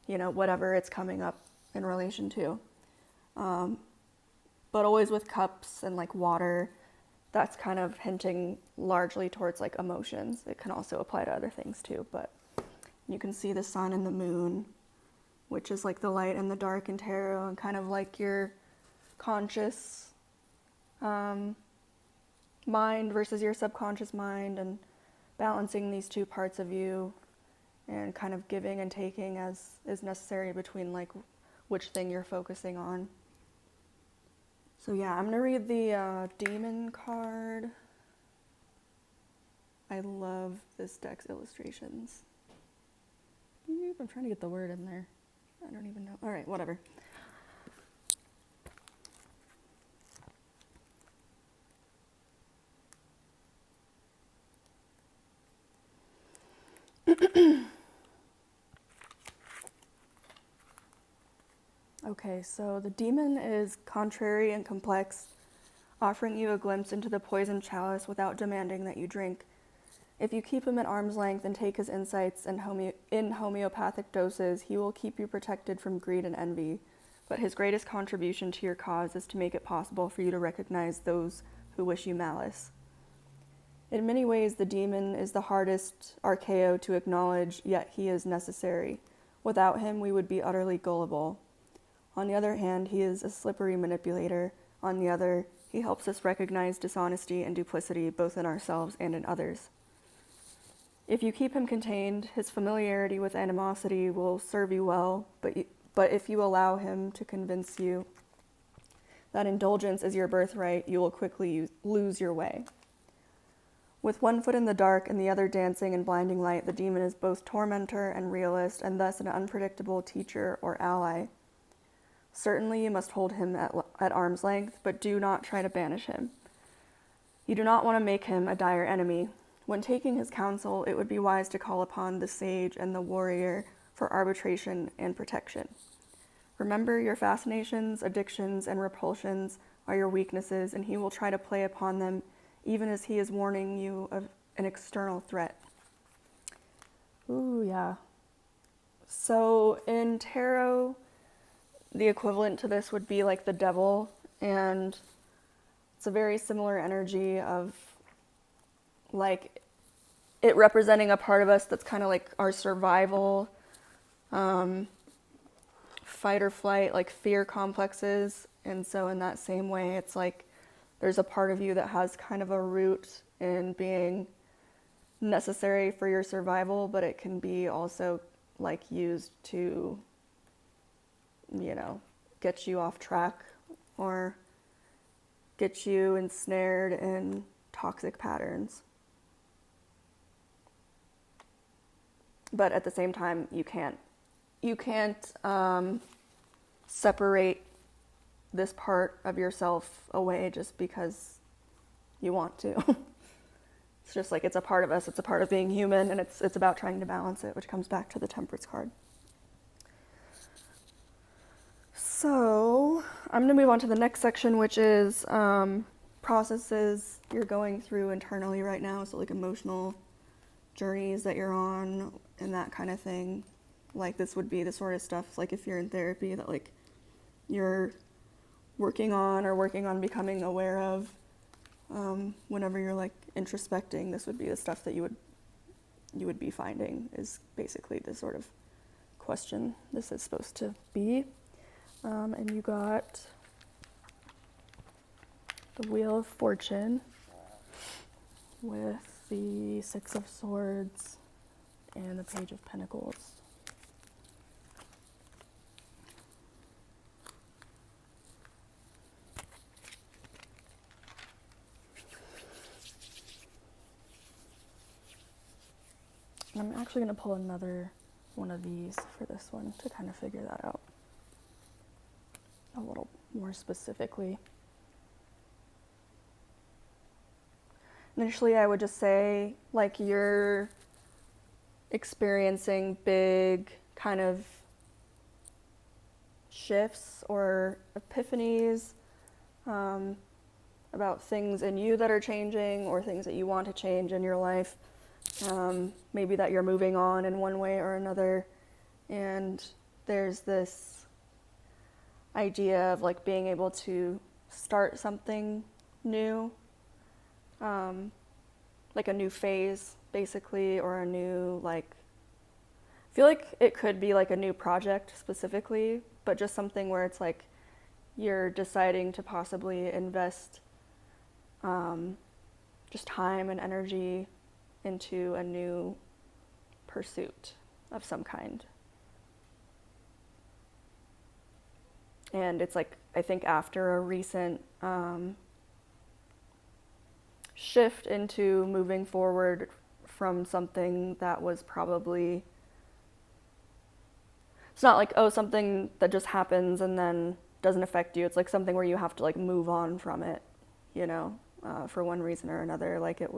you know, whatever it's coming up in relation to. But always with cups and like water, that's kind of hinting largely towards like emotions. It can also apply to other things too, but you can see the sun and the moon, which is like the light and the dark in tarot, and kind of like your conscious mind versus your subconscious mind, and balancing these two parts of you and kind of giving and taking as is necessary between like which thing you're focusing on. So yeah, I'm gonna read the demon card. I love this deck's illustrations. I'm trying to get the word in there. I don't even know. All right, whatever. Okay, so the demon is contrary and complex, offering you a glimpse into the poison chalice without demanding that you drink. If you keep him at arm's length and take his insights in homeopathic doses, he will keep you protected from greed and envy. But his greatest contribution to your cause is to make it possible for you to recognize those who wish you malice. In many ways, the demon is the hardest archeo to acknowledge, yet he is necessary. Without him, we would be utterly gullible. On the other hand, he is a slippery manipulator. On the other, he helps us recognize dishonesty and duplicity both in ourselves and in others. If you keep him contained, his familiarity with animosity will serve you well, but if you allow him to convince you that indulgence is your birthright, you will quickly lose your way. With one foot in the dark and the other dancing in blinding light, the demon is both tormentor and realist, and thus an unpredictable teacher or ally. Certainly you must hold him at arm's length, but do not try to banish him. You do not want to make him a dire enemy. When taking his counsel, it would be wise to call upon the sage and the warrior for arbitration and protection. Remember, your fascinations, addictions, and repulsions are your weaknesses, and he will try to play upon them even as he is warning you of an external threat. Ooh, yeah. So in tarot, the equivalent to this would be like the devil, and it's a very similar energy of like it representing a part of us that's kind of like our survival, fight or flight, like fear complexes. And so in that same way, it's like there's a part of you that has kind of a root in being necessary for your survival, but it can be also like used to, get you off track or get you ensnared in toxic patterns. But at the same time, you can't separate this part of yourself away just because you want to. It's just like it's a part of us, it's a part of being human, and it's about trying to balance it, which comes back to the Temperance card. So I'm going to move on to the next section, which is processes you're going through internally right now, so like emotional journeys that you're on and that kind of thing. Like this would be the sort of stuff like if you're in therapy that like you're working on becoming aware of. Whenever you're like introspecting, this would be the stuff that you would be finding, is basically the sort of question this is supposed to be. And you got the Wheel of Fortune with the Six of Swords and the Page of Pentacles. I'm actually going to pull another one of these for this one to kind of figure that out a little more specifically. Initially, I would just say, like, you're experiencing big kind of shifts or epiphanies about things in you that are changing or things that you want to change in your life. Maybe that you're moving on in one way or another, and there's this idea of like being able to start something new, like a new phase basically, or a new I feel like it could be like a new project specifically, but just something where it's like you're deciding to possibly invest just time and energy into a new pursuit of some kind. And it's like, I think after a recent shift into moving forward from something that was probably, it's not like, oh, something that just happens and then doesn't affect you. It's like something where you have to like move on from it, for one reason or another. Like it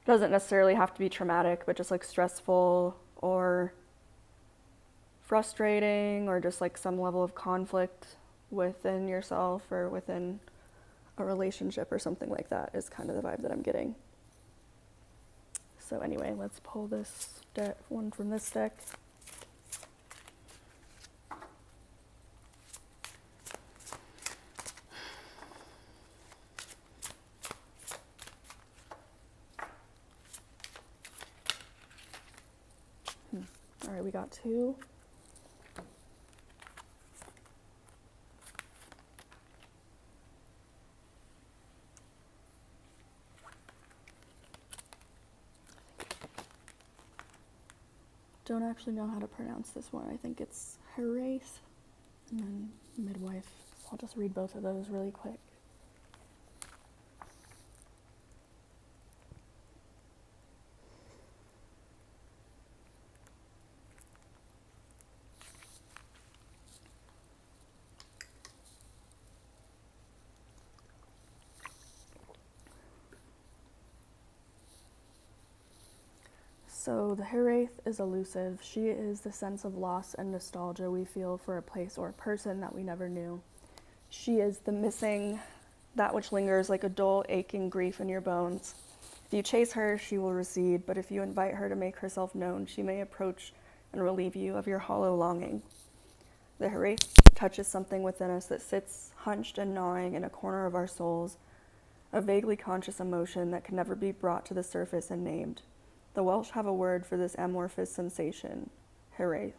doesn't necessarily have to be traumatic, but just like stressful or frustrating or just like some level of conflict within yourself or within a relationship or something like that is kind of the vibe that I'm getting. So anyway, let's pull this one from this deck. All right, we got two. Don't actually know how to pronounce this one. I think it's Heraith and then midwife. I'll just read both of those really quick. So the Heraith is elusive. She is the sense of loss and nostalgia we feel for a place or a person that we never knew. She is the missing, that which lingers like a dull, aching grief in your bones. If you chase her, she will recede, but if you invite her to make herself known, she may approach and relieve you of your hollow longing. The Heraith touches something within us that sits hunched and gnawing in a corner of our souls, a vaguely conscious emotion that can never be brought to the surface and named. The Welsh have a word for this amorphous sensation, heraith,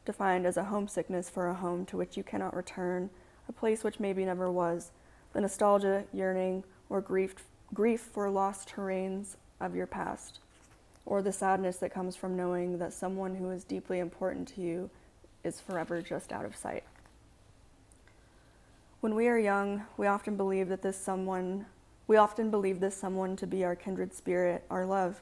defined as a homesickness for a home to which you cannot return, a place which maybe never was, the nostalgia, yearning, or grief for lost terrains of your past, or the sadness that comes from knowing that someone who is deeply important to you is forever just out of sight. When we are young, we often believe this someone to be our kindred spirit, our love.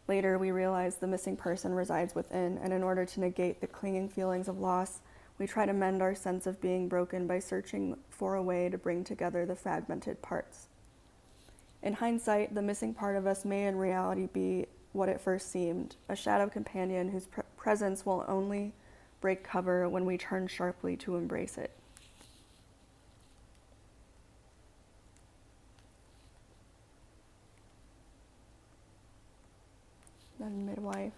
Later, we realize the missing person resides within, and in order to negate the clinging feelings of loss, we try to mend our sense of being broken by searching for a way to bring together the fragmented parts. In hindsight, the missing part of us may in reality be what it first seemed, a shadow companion whose presence will only break cover when we turn sharply to embrace it. Then midwife.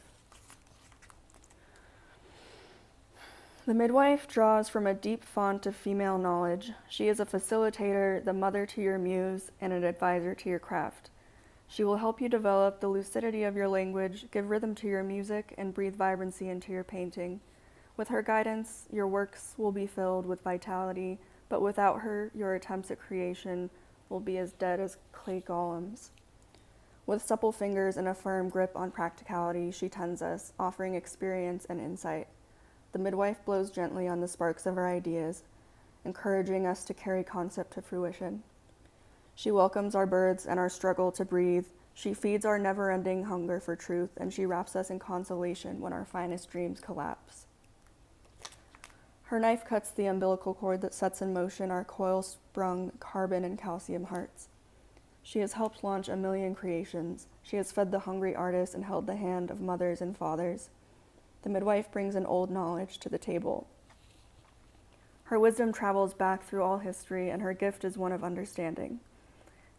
The midwife draws from a deep font of female knowledge. She is a facilitator, the mother to your muse, and an advisor to your craft. She will help you develop the lucidity of your language, give rhythm to your music, and breathe vibrancy into your painting. With her guidance, your works will be filled with vitality, but without her, your attempts at creation will be as dead as clay golems. With supple fingers and a firm grip on practicality, she tends us, offering experience and insight. The midwife blows gently on the sparks of her ideas, encouraging us to carry concept to fruition. She welcomes our birds and our struggle to breathe. She feeds our never-ending hunger for truth, and she wraps us in consolation when our finest dreams collapse. Her knife cuts the umbilical cord that sets in motion our coil-sprung carbon and calcium hearts. She has helped launch a million creations. She has fed the hungry artists and held the hand of mothers and fathers. The midwife brings an old knowledge to the table. Her wisdom travels back through all history, and her gift is one of understanding.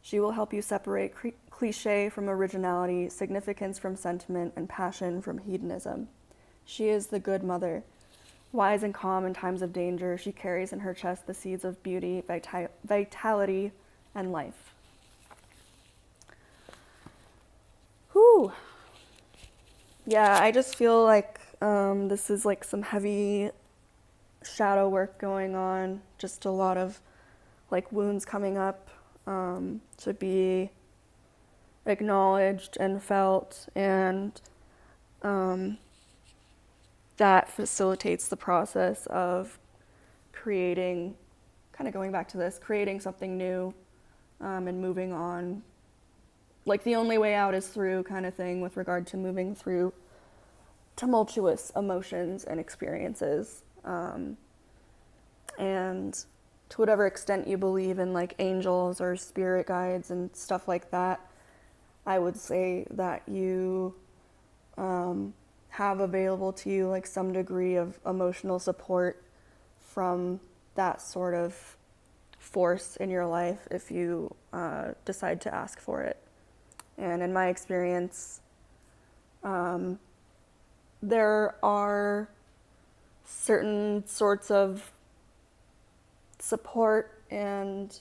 She will help you separate cliché from originality, significance from sentiment, and passion from hedonism. She is the good mother. Wise and calm in times of danger, she carries in her chest the seeds of beauty, vitality, and life. Whew. Yeah, I just feel like this is like some heavy shadow work going on. Just a lot of like wounds coming up to be acknowledged and felt, and that facilitates the process of creating, kind of going back to this, creating something new and moving on. Like the only way out is through kind of thing with regard to moving through tumultuous emotions and experiences. And to whatever extent you believe in like angels or spirit guides and stuff like that, I would say that you have have available to you like some degree of emotional support from that sort of force in your life if you decide to ask for it. And in my experience, there are certain sorts of support and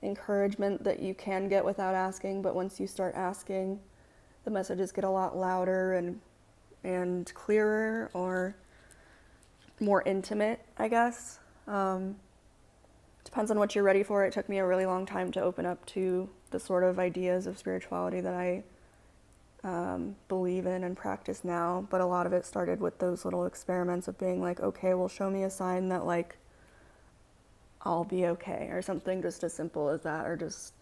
encouragement that you can get without asking, but once you start asking, the messages get a lot louder and clearer, or more intimate, I guess. Depends on what you're ready for. It took me a really long time to open up to the sort of ideas of spirituality that I believe in and practice now, but a lot of it started with those little experiments of being like, okay, well, show me a sign that like I'll be okay, or something just as simple as that, or just,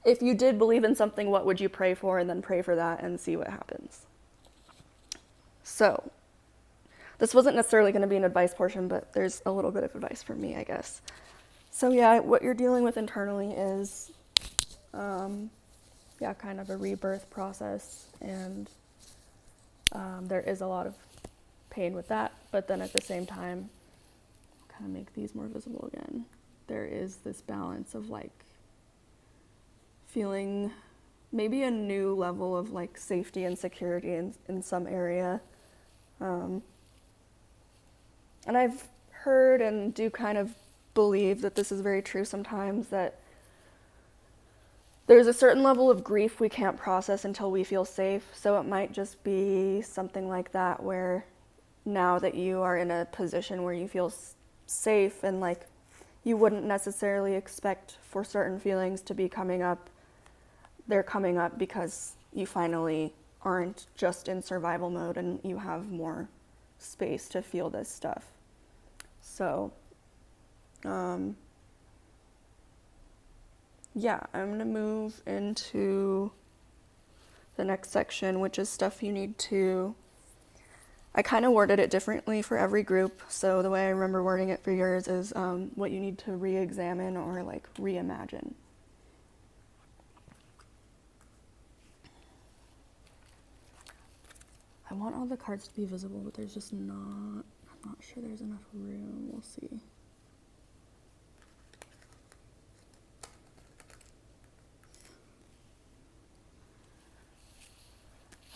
if you did believe in something, what would you pray for, and then pray for that and see what happens. So this wasn't necessarily going to be an advice portion, but there's a little bit of advice from me, I guess. So yeah, what you're dealing with internally is kind of a rebirth process, and there is a lot of pain with that, but then at the same time, I'll kind of make these more visible again, there is this balance of like feeling maybe a new level of like safety and security in some area. And I've heard and do kind of believe that this is very true sometimes, that there's a certain level of grief we can't process until we feel safe. So it might just be something like that, where now that you are in a position where you feel safe and like you wouldn't necessarily expect for certain feelings to be coming up, they're coming up because you finally aren't just in survival mode and you have more space to feel this stuff. So, I'm going to move into the next section, which is stuff you need to, I kind of worded it differently for every group. So the way I remember wording it for yours is what you need to re-examine or like reimagine. I want all the cards to be visible, but there's just I'm not sure there's enough room. We'll see.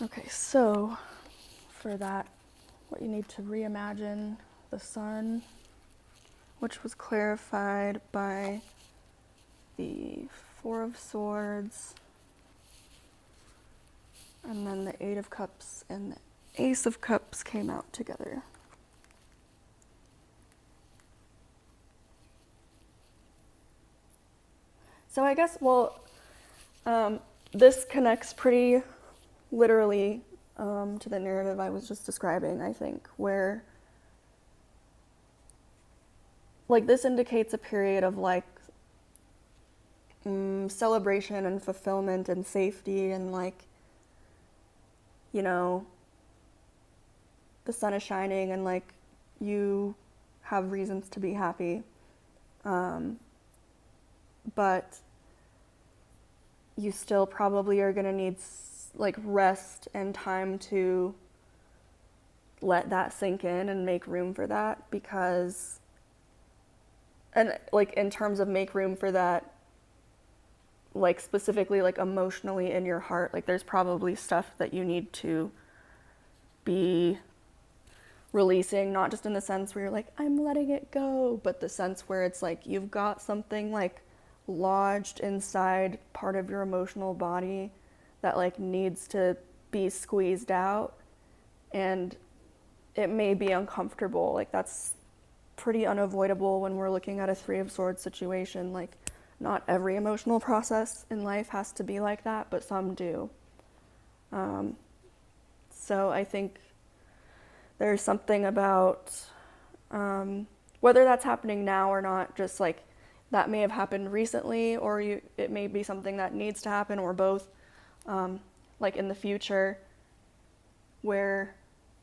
Okay, so for that, what you need to reimagine the sun, which was clarified by the Four of Swords, and then the Eight of Cups and the Ace of Cups came out together. So I guess, this connects pretty literally to the narrative I was just describing, I think, where like this indicates a period of like celebration and fulfillment and safety, and like, you know, the sun is shining and like you have reasons to be happy, but you still probably are going to need like rest and time to let that sink in and make room for that, because, and like in terms of make room for that, like specifically like emotionally in your heart, like there's probably stuff that you need to be releasing, not just in the sense where you're like, I'm letting it go, but the sense where it's like you've got something like lodged inside part of your emotional body that like needs to be squeezed out, and it may be uncomfortable. Like that's pretty unavoidable when we're looking at a Three of Swords situation. Like not every emotional process in life has to be like that, but some do. So I think there's something about whether that's happening now or not, just like that may have happened recently, or it may be something that needs to happen, or both, like in the future, where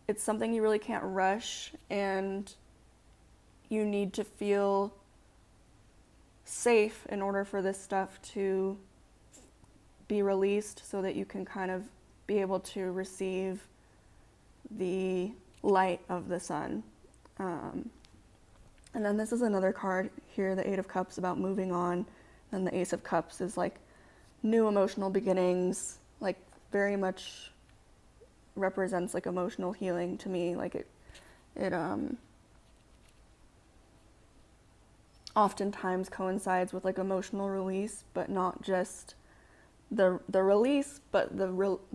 it's something you really can't rush, and you need to feel safe in order for this stuff to be released, so that you can kind of be able to receive the light of the sun. And then this is another card here, the Eight of Cups, about moving on. And the Ace of Cups is like new emotional beginnings, like very much represents like emotional healing to me. Like it oftentimes coincides with like emotional release, but not just the release, but the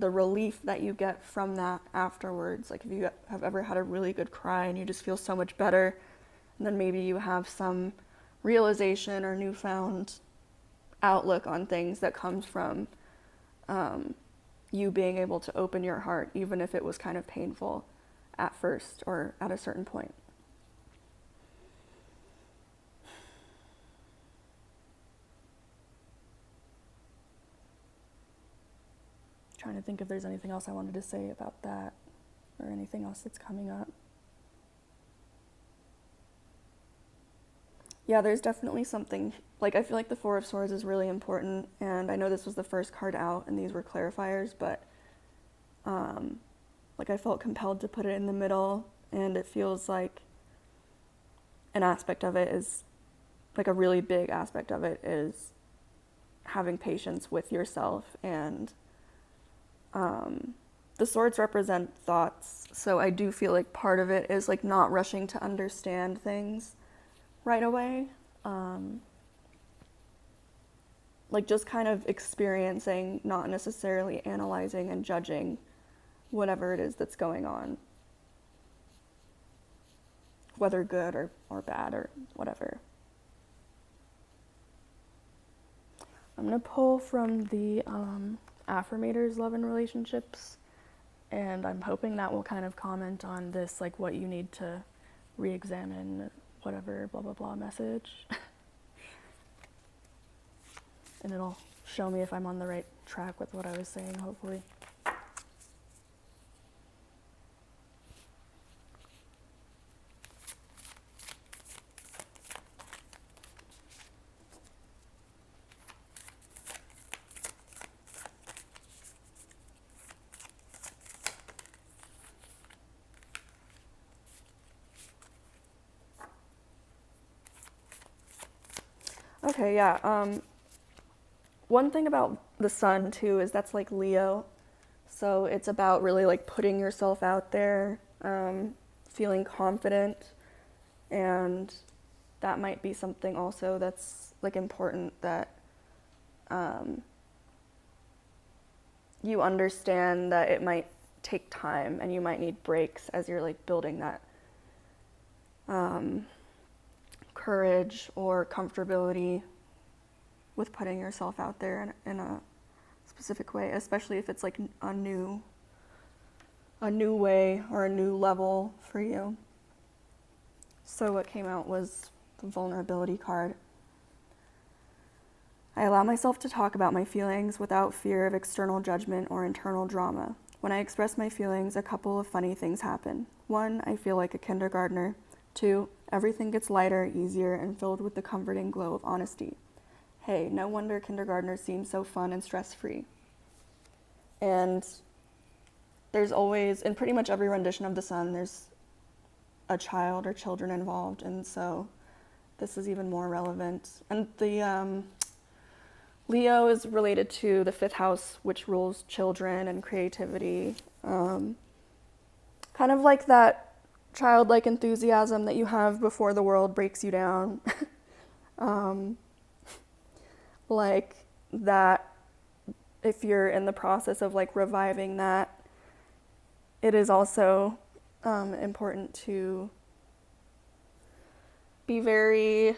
relief that you get from that afterwards. Like if you have ever had a really good cry and you just feel so much better, and then maybe you have some realization or newfound outlook on things that comes from you being able to open your heart, even if it was kind of painful at first or at a certain point. Trying to think if there's anything else I wanted to say about that or anything else that's coming up. Yeah, there's definitely something, like I feel like the Four of Swords is really important, and I know this was the first card out and these were clarifiers, but like I felt compelled to put it in the middle, and it feels like an aspect of it is, like a really big aspect of it is having patience with yourself. And the swords represent thoughts, so I do feel like part of it is like not rushing to understand things right away, like just kind of experiencing, not necessarily analyzing and judging whatever it is that's going on, whether good or bad or whatever. I'm going to pull from the affirmators, love and relationships, and I'm hoping that will kind of comment on this, like what you need to re-examine, whatever, blah, blah, blah message. And it'll show me if I'm on the right track with what I was saying, hopefully. Okay, yeah. One thing about the sun too is that's like Leo, so it's about really like putting yourself out there, feeling confident, and that might be something also that's like important, that you understand that it might take time and you might need breaks as you're like building that courage or comfortability with putting yourself out there in a specific way, especially if it's like a new way or a new level for you. So what came out was the vulnerability card. I allow myself to talk about my feelings without fear of external judgment or internal drama. When I express my feelings, a couple of funny things happen. 1, I feel like a kindergartner. 2, everything gets lighter, easier, and filled with the comforting glow of honesty. Hey, no wonder kindergartners seem so fun and stress-free. And there's always, in pretty much every rendition of the sun, there's a child or children involved, and so this is even more relevant. And the Leo is related to the 5th house, which rules children and creativity. Kind of like that childlike enthusiasm that you have before the world breaks you down. Like that, if you're in the process of like reviving that, it is also important to be very,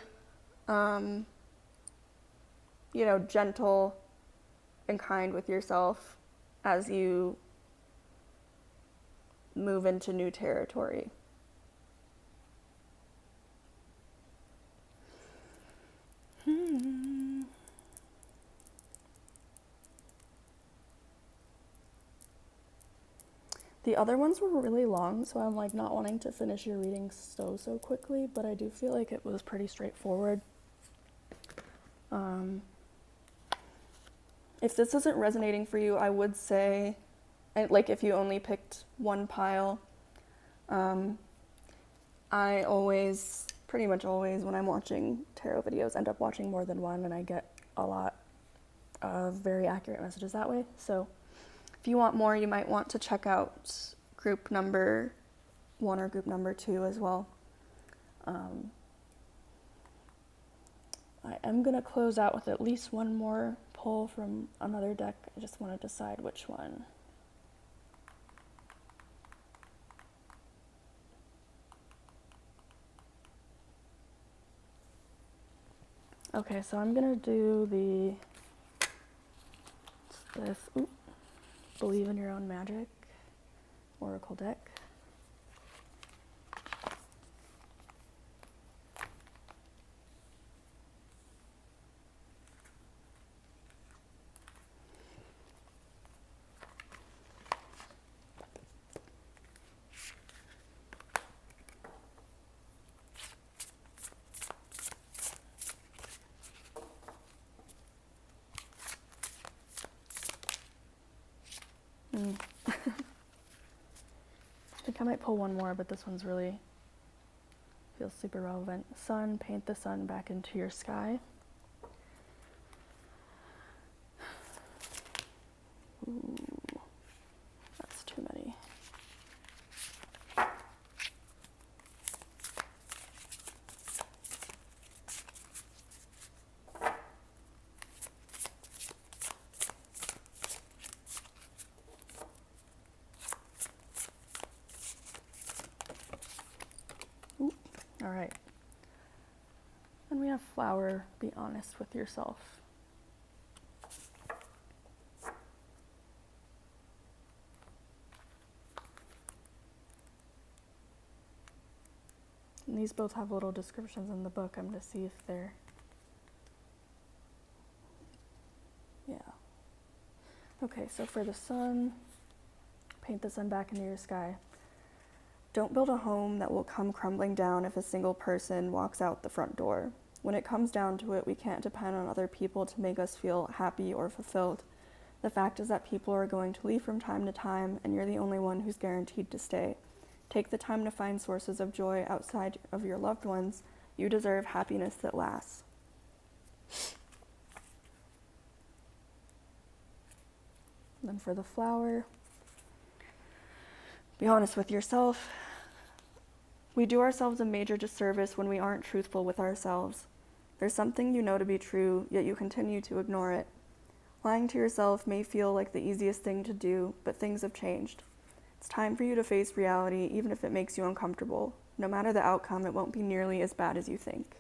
gentle and kind with yourself as you move into new territory. The other ones were really long, so I'm like not wanting to finish your reading so quickly, but I do feel like it was pretty straightforward. If this isn't resonating for you, I would say and like if you only picked one pile, I always, pretty much always, when I'm watching tarot videos, end up watching more than one, and I get a lot of very accurate messages that way. So if you want more, you might want to check out group number 1 or group number 2 as well. I am going to close out with at least one more pull from another deck. I just want to decide which one. Okay, so I'm going to do this Believe in Your Own Magic Oracle deck. I think I might pull one more, but this one's really feels super relevant. Sun, paint the sun back into your sky. Ooh, that's too many. Ooh, all right. And we have flower, be honest with yourself. And these both have little descriptions in the book. I'm going to see if they're... Yeah. Okay, so for the sun, paint the sun back into your sky. Don't build a home that will come crumbling down if a single person walks out the front door. When it comes down to it, we can't depend on other people to make us feel happy or fulfilled. The fact is that people are going to leave from time to time, and you're the only one who's guaranteed to stay. Take the time to find sources of joy outside of your loved ones. You deserve happiness that lasts. And then for the flower, be honest with yourself. We do ourselves a major disservice when we aren't truthful with ourselves. There's something you know to be true, yet you continue to ignore it. Lying to yourself may feel like the easiest thing to do, but things have changed. It's time for you to face reality, even if it makes you uncomfortable. No matter the outcome, it won't be nearly as bad as you think.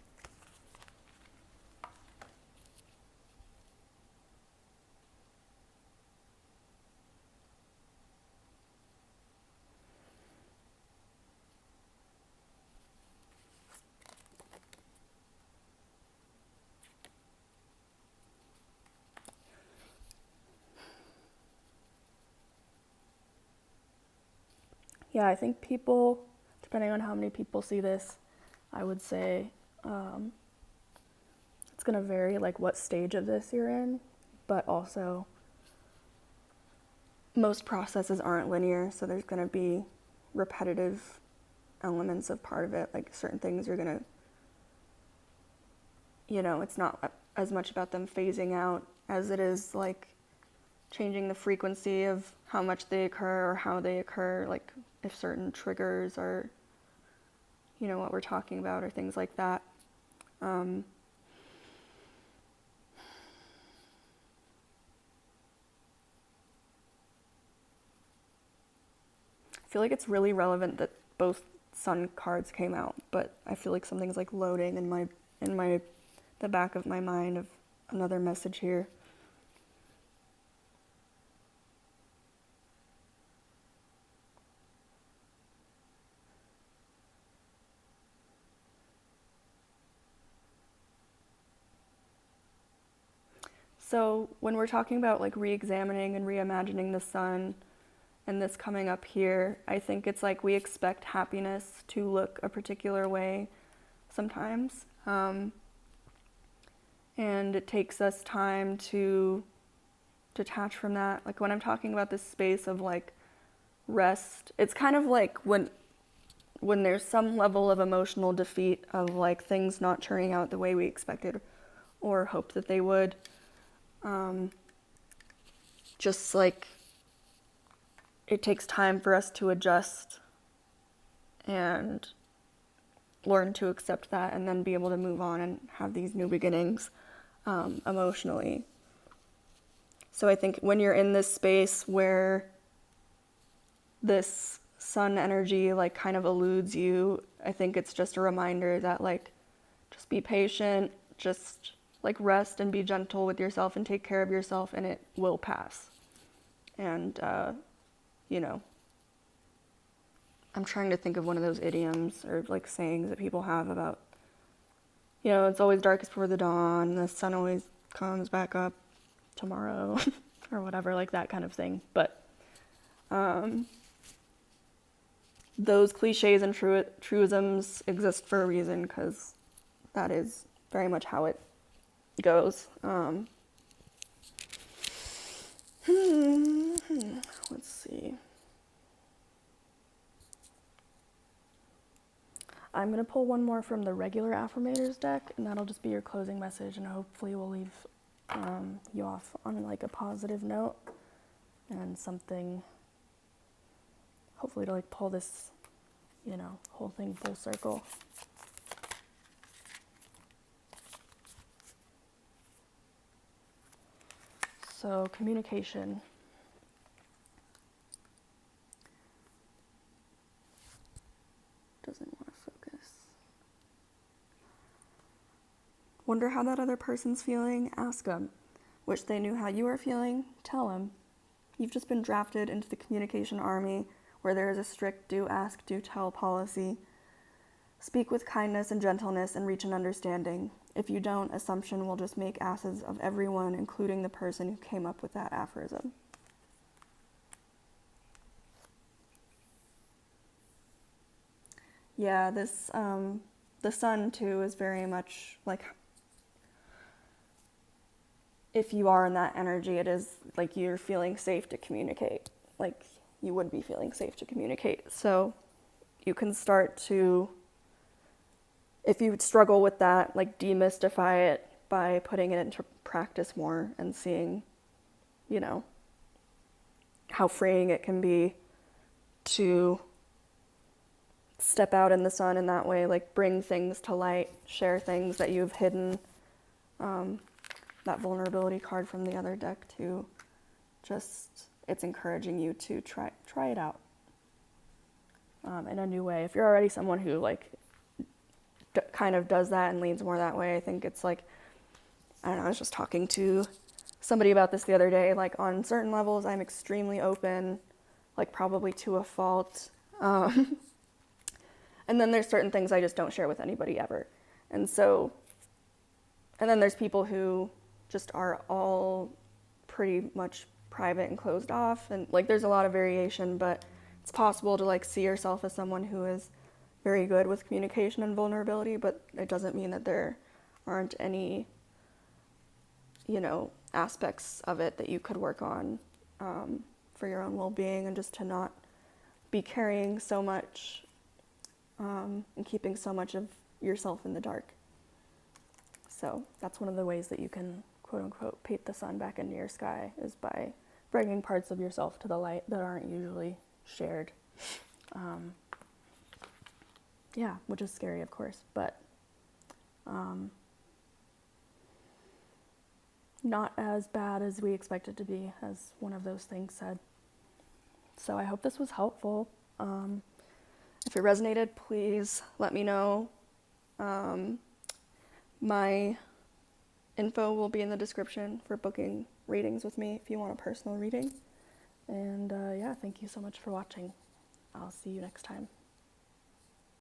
Yeah, I think people, depending on how many people see this, I would say it's going to vary like what stage of this you're in, but also most processes aren't linear, so there's going to be repetitive elements of part of it, like certain things you're going to, it's not as much about them phasing out as it is like changing the frequency of how much they occur or how they occur, like if certain triggers are, what we're talking about or things like that. I feel like it's really relevant that both sun cards came out, but I feel like something's like loading in the back of my mind of another message here. So when we're talking about like re-examining and reimagining the sun and this coming up here, I think it's like we expect happiness to look a particular way sometimes. And it takes us time to detach from that. Like when I'm talking about this space of like rest, it's kind of like when there's some level of emotional defeat of like things not turning out the way we expected or hoped that they would. Just like it takes time for us to adjust and learn to accept that and then be able to move on and have these new beginnings emotionally. So I think when you're in this space where this sun energy like kind of eludes you, I think it's just a reminder that like just be patient, just like rest and be gentle with yourself and take care of yourself, and it will pass. And you know, I'm trying to think of one of those idioms or like sayings that people have about, you know, it's always darkest before the dawn, the sun always comes back up tomorrow or whatever, like that kind of thing. But those cliches and truisms exist for a reason, because that is very much how it goes. Let's see. I'm going to pull one more from the regular affirmators deck, and that'll just be your closing message, and hopefully we'll leave you off on like a positive note and something, hopefully to like pull this, you know, whole thing full circle. So communication. Doesn't want to focus. Wonder how that other person's feeling? Ask them. Wish they knew how you are feeling? Tell them. You've just been drafted into the communication army, where there is a strict do ask, do tell policy. Speak with kindness and gentleness and reach an understanding. If you don't, assumption will just make asses of everyone, including the person who came up with that aphorism. Yeah, this, the sun too is very much like, if you are in that energy, it is like you're feeling safe to communicate. Like you would be feeling safe to communicate. So you can start to, if you struggle with that, like demystify it by putting it into practice more and seeing, you know, how freeing it can be to step out in the sun in that way, like bring things to light, share things that you've hidden. That vulnerability card from the other deck too, just, it's encouraging you to try it out in a new way. If you're already someone who like kind of does that and leans more that way, I think it's like, I don't know, I was just talking to somebody about this the other day, like on certain levels I'm extremely open, like probably to a fault, and then there's certain things I just don't share with anybody ever. And then there's people who just are all pretty much private and closed off, and like there's a lot of variation, but it's possible to like see yourself as someone who is very good with communication and vulnerability, but it doesn't mean that there aren't any, you know, aspects of it that you could work on for your own well-being, and just to not be carrying so much and keeping so much of yourself in the dark. So that's one of the ways that you can, quote unquote, paint the sun back into your sky, is by bringing parts of yourself to the light that aren't usually shared. Yeah, which is scary, of course, but not as bad as we expect it to be, as one of those things said. So I hope this was helpful. If it resonated, please let me know. My info will be in the description for booking readings with me if you want a personal reading. And yeah, thank you so much for watching. I'll see you next time.